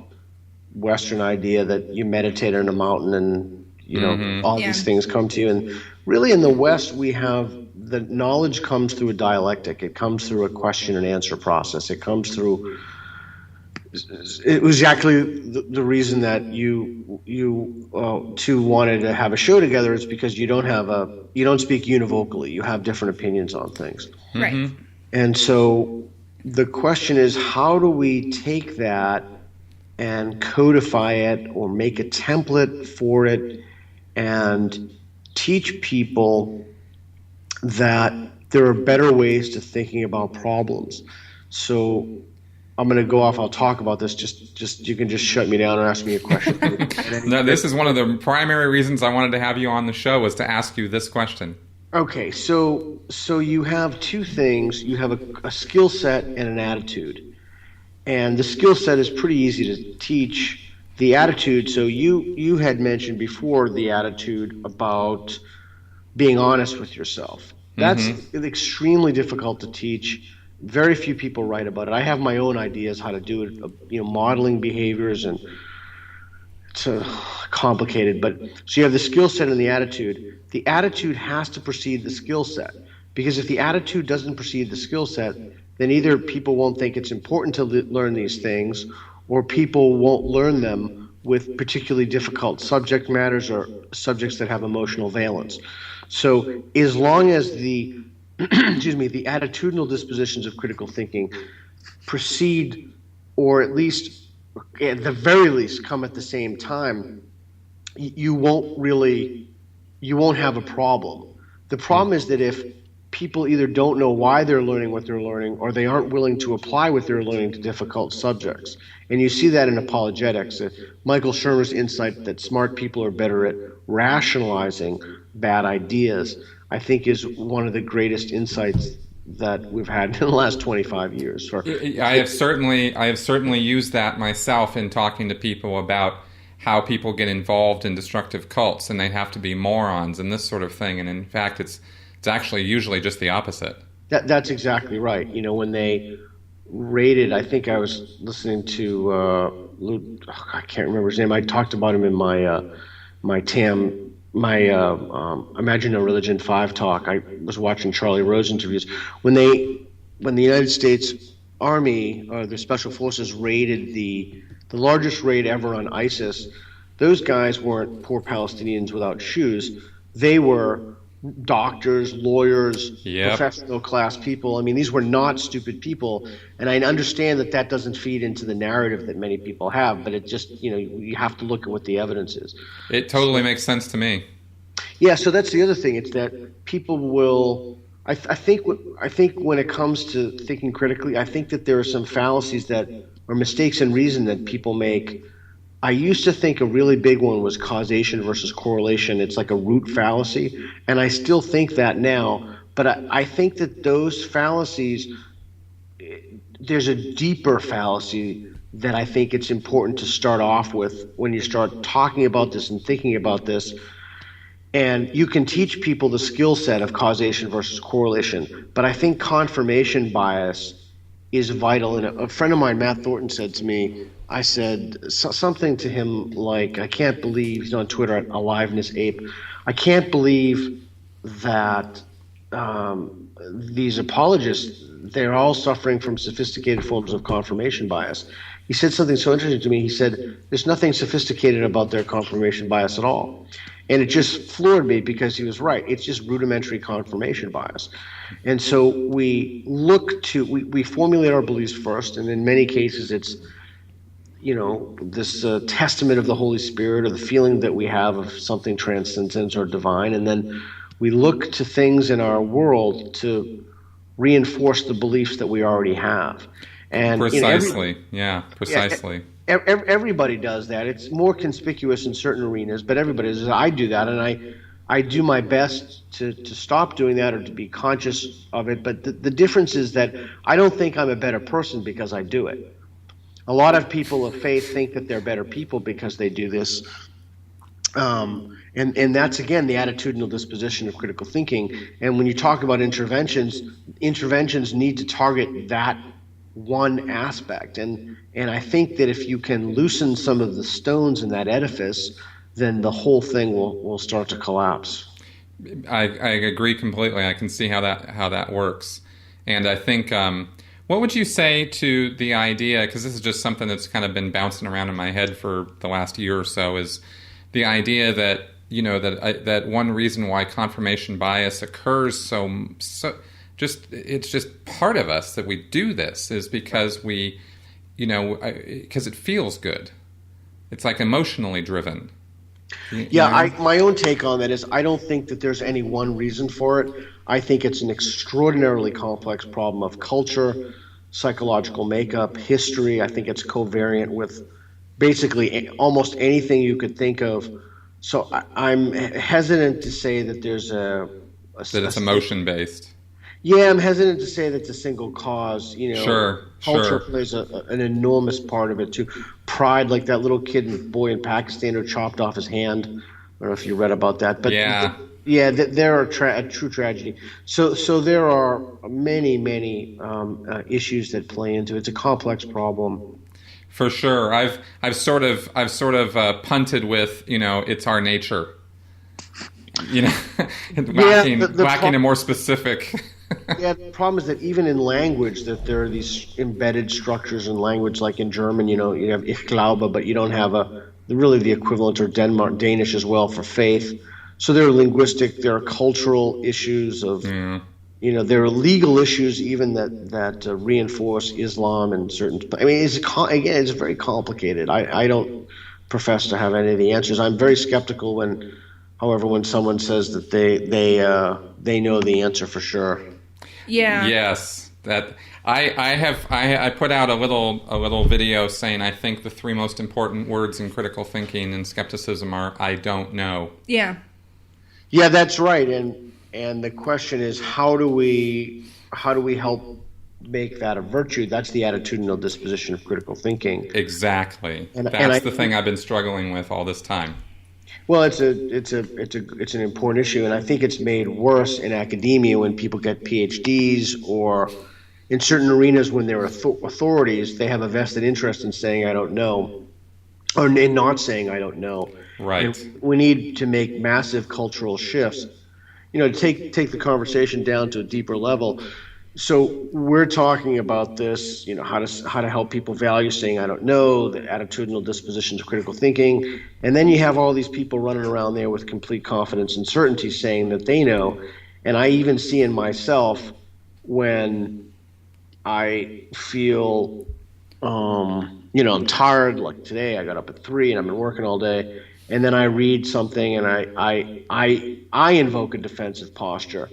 Western idea that you meditate on a mountain and all these things come to you. And really in the West, we have the knowledge comes through a dialectic. It comes through a question and answer process. It comes through. It was exactly the reason that you two wanted to have a show together. Is because you don't speak univocally. You have different opinions on things. Right. And so the question is, how do we take that and codify it or make a template for it and teach people that there are better ways to thinking about problems? So I'm going to go off. I'll talk about this. Just you can just shut me down and ask me a question. No, this is one of the primary reasons I wanted to have you on the show, was to ask you this question. Okay, so you have two things. You have a skill set and an attitude. And the skill set is pretty easy to teach. The attitude, so you had mentioned before the attitude about being honest with yourself. That's extremely difficult to teach. Very few people write about it. I have my own ideas how to do it, modeling behaviors, and it's complicated. But so you have the skill set and the attitude. The attitude has to precede the skill set, because if the attitude doesn't precede the skill set, then either people won't think it's important to learn these things, or people won't learn them with particularly difficult subject matters or subjects that have emotional valence. So as long as the the attitudinal dispositions of critical thinking proceed, or at least, at the very least, come at the same time, you won't have a problem. The problem is that if people either don't know why they're learning what they're learning, or they aren't willing to apply what they're learning to difficult subjects. And you see that in apologetics. Michael Shermer's insight that smart people are better at rationalizing bad ideas, I think, is one of the greatest insights that we've had in the last 25 years. I have certainly used that myself in talking to people about how people get involved in destructive cults, and they have to be morons and this sort of thing. And in fact, it's actually usually just the opposite. That's exactly right. When they raided, I think I was listening to I can't remember his name. I talked about him in my Imagine a Religion 5 talk. I was watching Charlie Rose interviews. When the United States Army or the Special Forces raided the largest raid ever on ISIS, those guys weren't poor Palestinians without shoes. They were doctors, lawyers, professional class people. I mean, these were not stupid people. And I understand that doesn't feed into the narrative that many people have, but it just, you have to look at what the evidence is. It totally makes sense to me. Yeah, so that's the other thing. It's that people will, I think when it comes to thinking critically, I think that there are some fallacies or mistakes in reason that people make. I used to think a really big one was causation versus correlation. It's like a root fallacy, and I still think that now. But I think that those fallacies, there's a deeper fallacy that I think it's important to start off with when you start talking about this and thinking about this. And you can teach people the skill set of causation versus correlation, but I think confirmation bias is vital. And a friend of mine, Matt Thornton, said to me, I said something to him like, I can't believe, he's on Twitter at Aliveness Ape, I can't believe that these apologists, they're all suffering from sophisticated forms of confirmation bias. He said something so interesting to me. He said, there's nothing sophisticated about their confirmation bias at all. And it just floored me because he was right. It's just rudimentary confirmation bias. And so we formulate our beliefs first, and in many cases it's, this testament of the Holy Spirit or the feeling that we have of something transcendent or divine, and then we look to things in our world to reinforce the beliefs that we already have. And precisely. Everybody does that. It's more conspicuous in certain arenas, but everybody does. I do that, and I do my best to stop doing that or to be conscious of it. But the difference is that I don't think I'm a better person because I do it. A lot of people of faith think that they're better people because they do this. And that's, again, the attitudinal disposition of critical thinking. And when you talk about interventions need to target that one aspect. And I think that if you can loosen some of the stones in that edifice, then the whole thing will start to collapse. I agree completely. I can see how that works. And I think, what would you say to the idea, because this is just something that's kind of been bouncing around in my head for the last year or so, is the idea that, that one reason why confirmation bias occurs it's just part of us that we do this is because because it feels good. It's like emotionally driven. My own take on that is I don't think that there's any one reason for it. I think it's an extraordinarily complex problem of culture, psychological makeup, history. I think it's covariant with basically almost anything you could think of. So I'm hesitant to say that there's that it's emotion based. Yeah, I'm hesitant to say that's a single cause. Culture Sure. plays an enormous part of it too. Pride, like that little boy in Pakistan who chopped off his hand. I don't know if you read about that, but they're a true tragedy. So there are many issues that play into it. It's a complex problem. For sure, I've sort of punted with it's our nature, lacking a more specific. Yeah, the problem is that even in language, that there are these embedded structures in language, like in German, you have Ich glaube, but you don't have really the equivalent, or Danish as well, for faith. So there are cultural issues of. Yeah. There are legal issues even that reinforce Islam and certain. I mean, it's very complicated. I don't profess to have any of the answers. I'm very skeptical when someone says that they know the answer for sure. Yeah. Yes, that I put out a little video saying I think the three most important words in critical thinking and skepticism are I don't know. Yeah. Yeah, that's right. And the question is, how do we help make that a virtue? That's the attitudinal disposition of critical thinking. Exactly. That's the thing I've been struggling with all this time. Well, it's an important issue, and I think it's made worse in academia when people get PhDs, or in certain arenas when they're authorities, they have a vested interest in saying I don't know, or in not saying I don't know. Right. And we need to make massive cultural shifts. To take the conversation down to a deeper level. So we're talking about this, how to help people value saying I don't know, the attitudinal dispositions of critical thinking, and then you have all these people running around there with complete confidence and certainty saying that they know. And I even see in myself when I feel, I'm tired. Like today, I got up at 3 and I've been working all day. And then I read something and I invoke a defensive posture.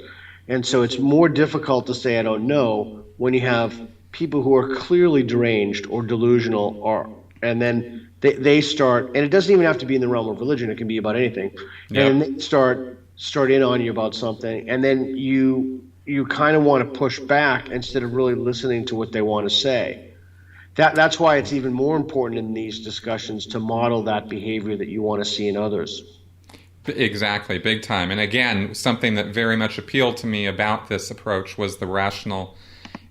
And so it's more difficult to say I don't know when you have people who are clearly deranged or delusional, and then they start, and it doesn't even have to be in the realm of religion, it can be about anything. Yep. And they start in on you about something, and then you kind of want to push back instead of really listening to what they want to say. That's why it's even more important in these discussions to model that behavior that you want to see in others. Exactly, big time. And again, something that very much appealed to me about this approach was the rational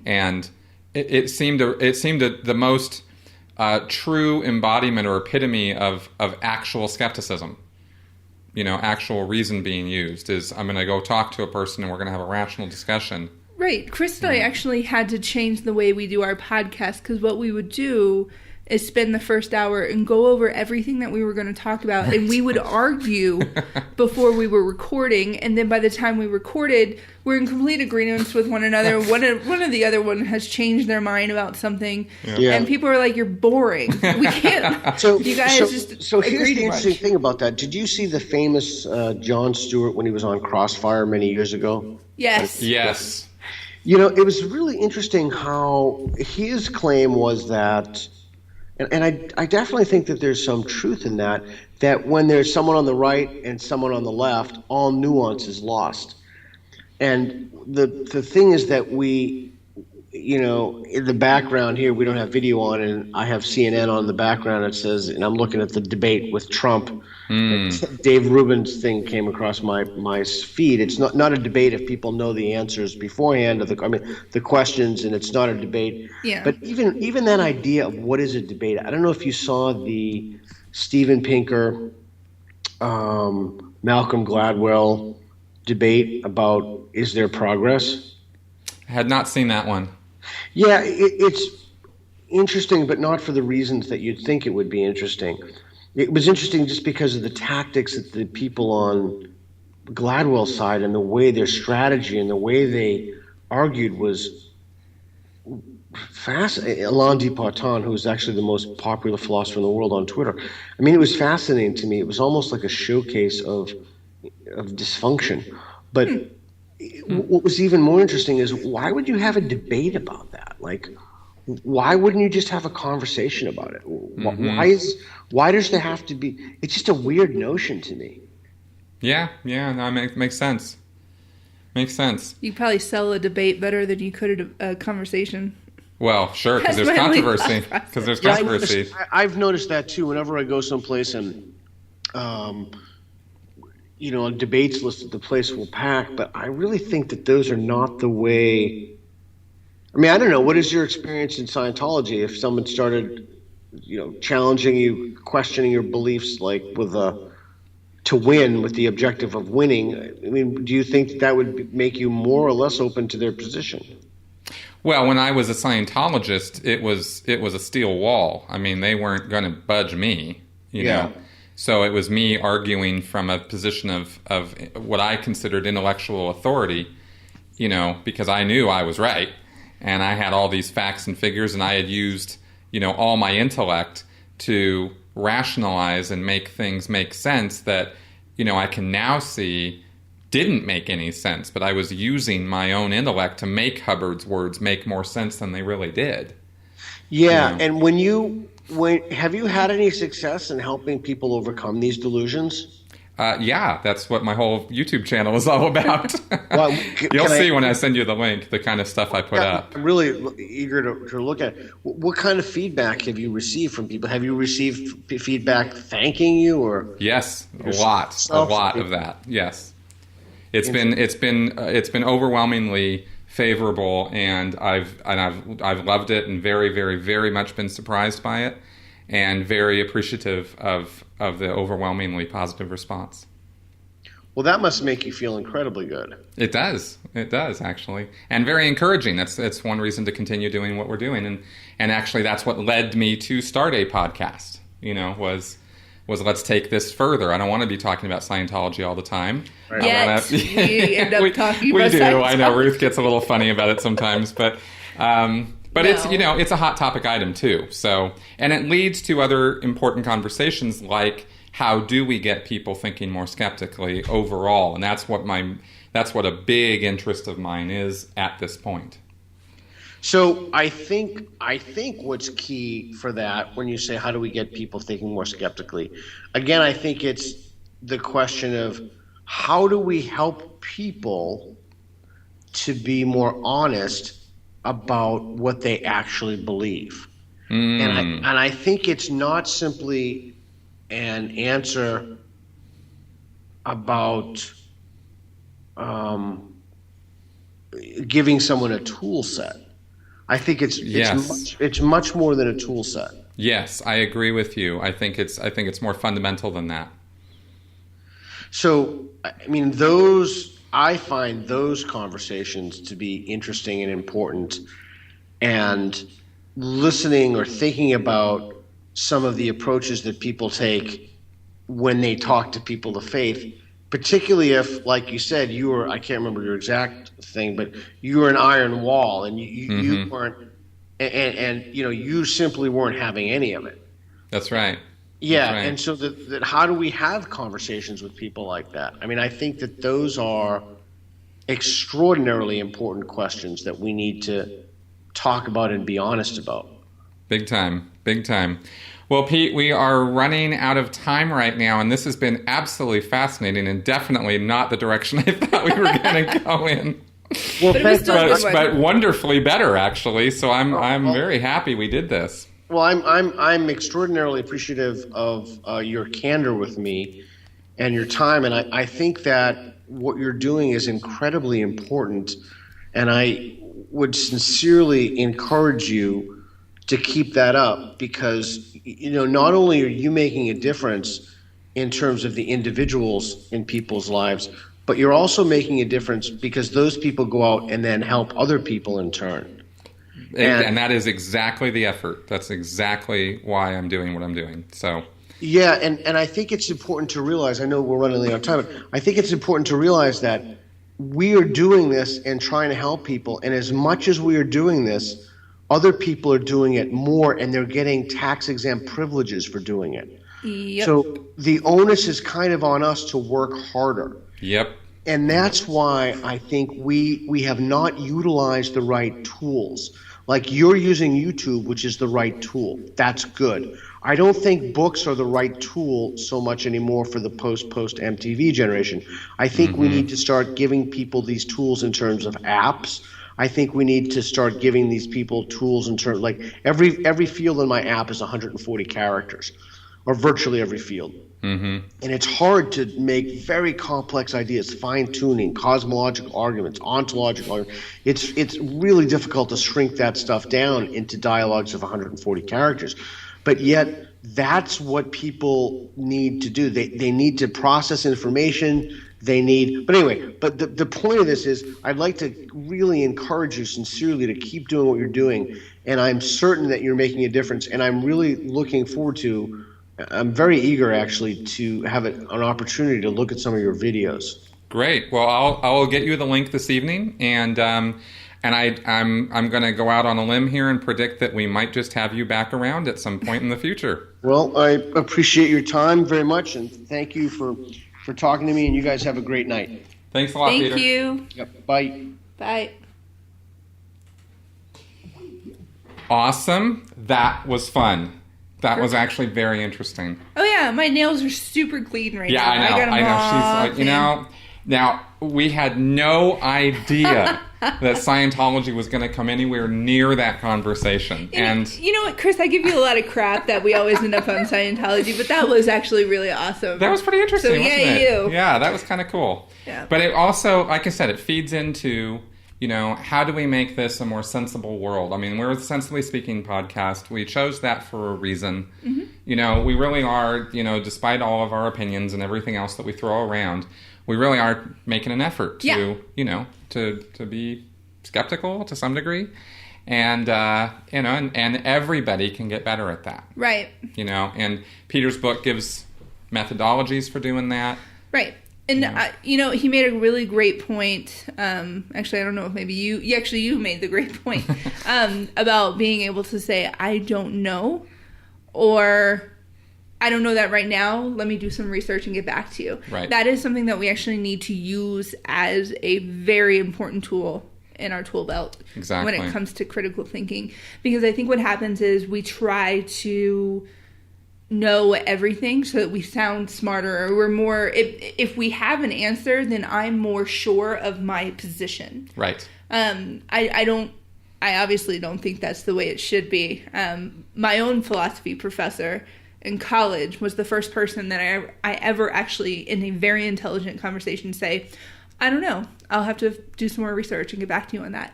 and it seemed the most true embodiment or epitome of actual skepticism. Actual reason being used is, I'm going to go talk to a person and we're going to have a rational discussion. Right. Chris and I actually had to change the way we do our podcast, because what we would do is spend the first hour and go over everything that we were going to talk about. Right. And we would argue before we were recording. And then by the time we recorded, we're in complete agreement with one another. One of the other one has changed their mind about something. Yeah. And people are like, you're boring. We can't. So you guys so here's the interesting thing about that. Did you see the famous Jon Stewart when he was on Crossfire many years ago? Yes. Yes. It was really interesting how his claim was that, and I definitely think that there's some truth in that when there's someone on the right and someone on the left, all nuance is lost. And the thing is that we, in the background here, we don't have video on, and I have CNN on the background. It says, and I'm looking at the debate with Trump. Dave Rubin's thing came across my feed. It's not a debate if people know the answers beforehand, the questions, and it's not a debate. Yeah. But even that idea of what is a debate, I don't know if you saw the Steven Pinker, Malcolm Gladwell debate about is there progress? I had not seen that one. Yeah, it's interesting, but not for the reasons that you'd think it would be interesting. It was interesting just because of the tactics that the people on Gladwell's side and the way their strategy and the way they argued was fascinating. Alain de Botton, who is actually the most popular philosopher in the world on Twitter, it was fascinating to me. It was almost like a showcase of dysfunction. But what was even more interesting is, why would you have a debate about that? Like, why wouldn't you just have a conversation about it? Why does there have to be? It's just a weird notion to me. Yeah, no, it makes sense. Makes sense. You probably sell a debate better than you could a converation. Well, sure, because there's controversy. Because there's controversy. I've noticed that too. Whenever I go someplace and, on debates listed, the place will pack. But I really think that those are not the way. I don't know. What is your experience in Scientology? If someone started, challenging you, questioning your beliefs, like to win with the objective of winning, do you think that would make you more or less open to their position? Well, when I was a Scientologist, it was a steel wall. They weren't going to budge me, you know. So it was me arguing from a position of what I considered intellectual authority, because I knew I was right. And I had all these facts and figures, and I had used, all my intellect to rationalize and make things make sense that, I can now see didn't make any sense. But I was using my own intellect to make Hubbard's words make more sense than they really did. Yeah, and have you had any success in helping people overcome these delusions? Yeah, that's what my whole YouTube channel is all about. Well, You'll see when I send you the link, the kind of stuff I put up. I'm really eager to look at it. What kind of feedback have you received from people? Have you received feedback thanking you, or? Yes, a lot of that. Yes, it's been overwhelmingly favorable, and I've loved it, and very, very, very much been surprised by it, and very appreciative of the overwhelmingly positive response. Well, that must make you feel incredibly good. It does actually, and very encouraging. That's one reason to continue doing what we're doing, and actually that's what led me to start a podcast. Was let's take this further. I don't want to be talking about Scientology all the time. Right. Yes, we end up talking about Scientology. We do. I know Ruth gets a little funny about it sometimes, but it's it's a hot topic item too. So, and it leads to other important conversations like, how do we get people thinking more skeptically overall? And that's what a big interest of mine is at this point. So I think what's key for that, when you say how do we get people thinking more skeptically, again, I think it's the question of how do we help people to be more honest about what they actually believe. And I think it's not simply an answer about giving someone a tool set. I think it's much more than a tool set. Yes, I agree with you. I think it's more fundamental than that. So, I mean, I find those conversations to be interesting and important, and listening or thinking about some of the approaches that people take when they talk to people of faith, particularly if, like you said, I can't remember your exact thing, but you were an iron wall and you weren't, and you simply weren't having any of it. That's right. Yeah, That's right. and so that how do we have conversations with people like that? I mean, I think that those are extraordinarily important questions that we need to talk about and be honest about. Big time. Well, Pete, we are running out of time right now, and this has been absolutely fascinating and definitely not the direction I thought we were going to go in. Well, but wonderfully better, actually. So I'm very happy we did this. Well, I'm extraordinarily appreciative of your candor with me and your time, and I think that what you're doing is incredibly important, and I would sincerely encourage you to keep that up, because not only are you making a difference in terms of the individuals in people's lives, but you're also making a difference because those people go out and then help other people in turn. And that is exactly the effort. That's exactly why I'm doing what I'm doing. So yeah, and I think it's important to realize, I know we're running out of time, but I think it's important to realize that we are doing this and trying to help people, and as much as we are doing this, other people are doing it more, and they're getting tax-exempt privileges for doing it. Yep. So the onus is kind of on us to work harder. Yep. And that's why I think we have not utilized the right tools. Like, you're using YouTube, which is the right tool. That's good. I don't think books are the right tool so much anymore for the post MTV generation. I think we need to start giving people these tools in terms of apps. I think we need to start giving these people tools in terms, like every field in my app is 140 characters, or virtually every field. And it's hard to make very complex ideas, fine-tuning, cosmological arguments, ontological arguments. It's really difficult to shrink that stuff down into dialogues of 140 characters. But yet, that's what people need to do. They need to process information. But anyway, the point of this is, I'd like to really encourage you sincerely to keep doing what you're doing. And I'm certain that you're making a difference. And I'm really looking forward to, I'm very eager actually to have an opportunity to look at some of your videos. Great. Well, I'll get you the link this evening, and I'm going to go out on a limb here and predict that we might just have you back around at some point in the future. Well, I appreciate your time very much, and thank you for talking to me, and you guys have a great night. Thanks a lot, Peter. Thank you. Yep. Bye. Bye. Awesome. That was fun. That was actually very interesting. Oh yeah, my nails are super clean right now. Yeah, I know. got 'em off. She's like, now we had no idea that Scientology was going to come anywhere near that conversation. And you know what, Chris, I give you a lot of crap that we always end up on Scientology, but that was actually really awesome. That was pretty interesting, wasn't it? you. Yeah, that was kind of cool. Yeah. But it also, like I said, it feeds into, how do we make this a more sensible world? I mean, we're the Sensibly Speaking podcast. We chose that for a reason. We really are, despite all of our opinions and everything else that we throw around, we really are making an effort to, to be skeptical to some degree. And, and everybody can get better at that. Right. And Peter's book gives methodologies for doing that. Right. And, he made a really great point. Actually, I don't know if maybe you made the great point about being able to say, I don't know, or I don't know that right now. Let me do some research and get back to you. Right. That is something that we actually need to use as a very important tool in our tool belt. Exactly. When it comes to critical thinking. Because I think what happens is we try to know everything so that we sound smarter, or we're more, if we have an answer, then I'm more sure of my position. Right. I obviously don't think that's the way it should be. My own philosophy professor in college was the first person that I ever actually, in a very intelligent conversation, say, I don't know, I'll have to do some more research and get back to you on that.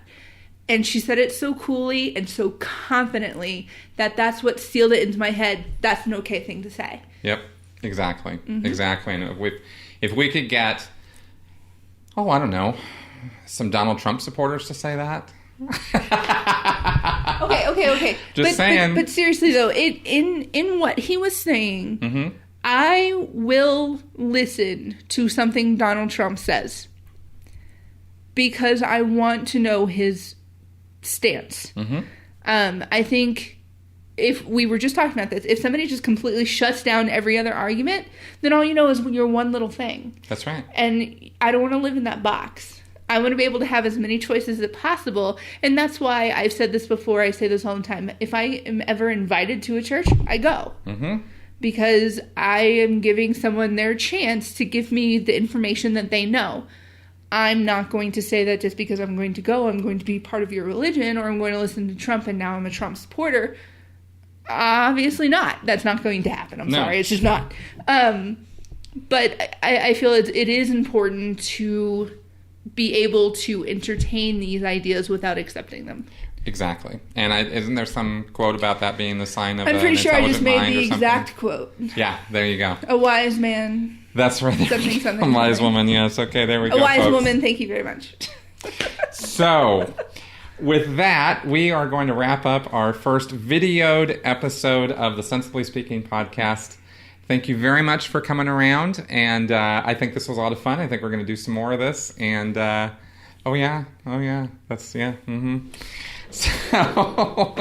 And she said it so coolly and so confidently that that's what sealed it into my head. That's an okay thing to say. Yep, exactly. Exactly. And if we could get, I don't know, some Donald Trump supporters to say that. Okay. Just saying. But seriously, though, in what he was saying, I will listen to something Donald Trump says because I want to know his stance. I think if we were just talking about this, if somebody just completely shuts down every other argument, then all you know is your one little thing. That's right. And I don't want to live in that box. I want to be able to have as many choices as possible. And that's why I've said this before. I say this all the time. If I am ever invited to a church, I go. Because I am giving someone their chance to give me the information that they know. I'm not going to say that just because I'm going to go, I'm going to be part of your religion, or I'm going to listen to Trump and now I'm a Trump supporter. Obviously not. That's not going to happen. I'm sorry. It's just not. But I feel it is important to be able to entertain these ideas without accepting them. Exactly. And isn't there some quote about that being the sign of I'm pretty sure I just made the exact something? quote. Yeah, there you go. A wise man. That's right. Something. A wise woman, yes. Okay, there we go, A wise folks. woman, thank you very much. So, with that, we are going to wrap up our first videoed episode of the Sensibly Speaking podcast. Thank you very much for coming around, and I think this was a lot of fun. I think we're going to do some more of this, and So,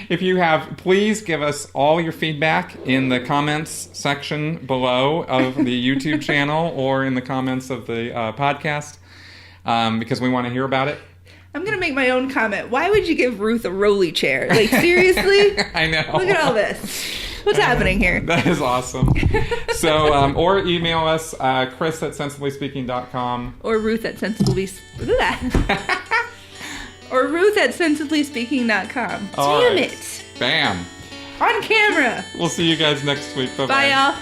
if you have, please give us all your feedback in the comments section below of the YouTube channel or in the comments of the podcast, because we want to hear about it. I'm going to make my own comment. Why would you give Ruth a rolly chair? Like, seriously? I know. Look at all this. What's happening here? That is awesome. So, or email us, Chris@sensiblyspeaking.com. Or Ruth at Or Ruth at sensiblyspeaking.com. Damn it. Bam. On camera. We'll see you guys next week. Bye-bye. Bye, y'all.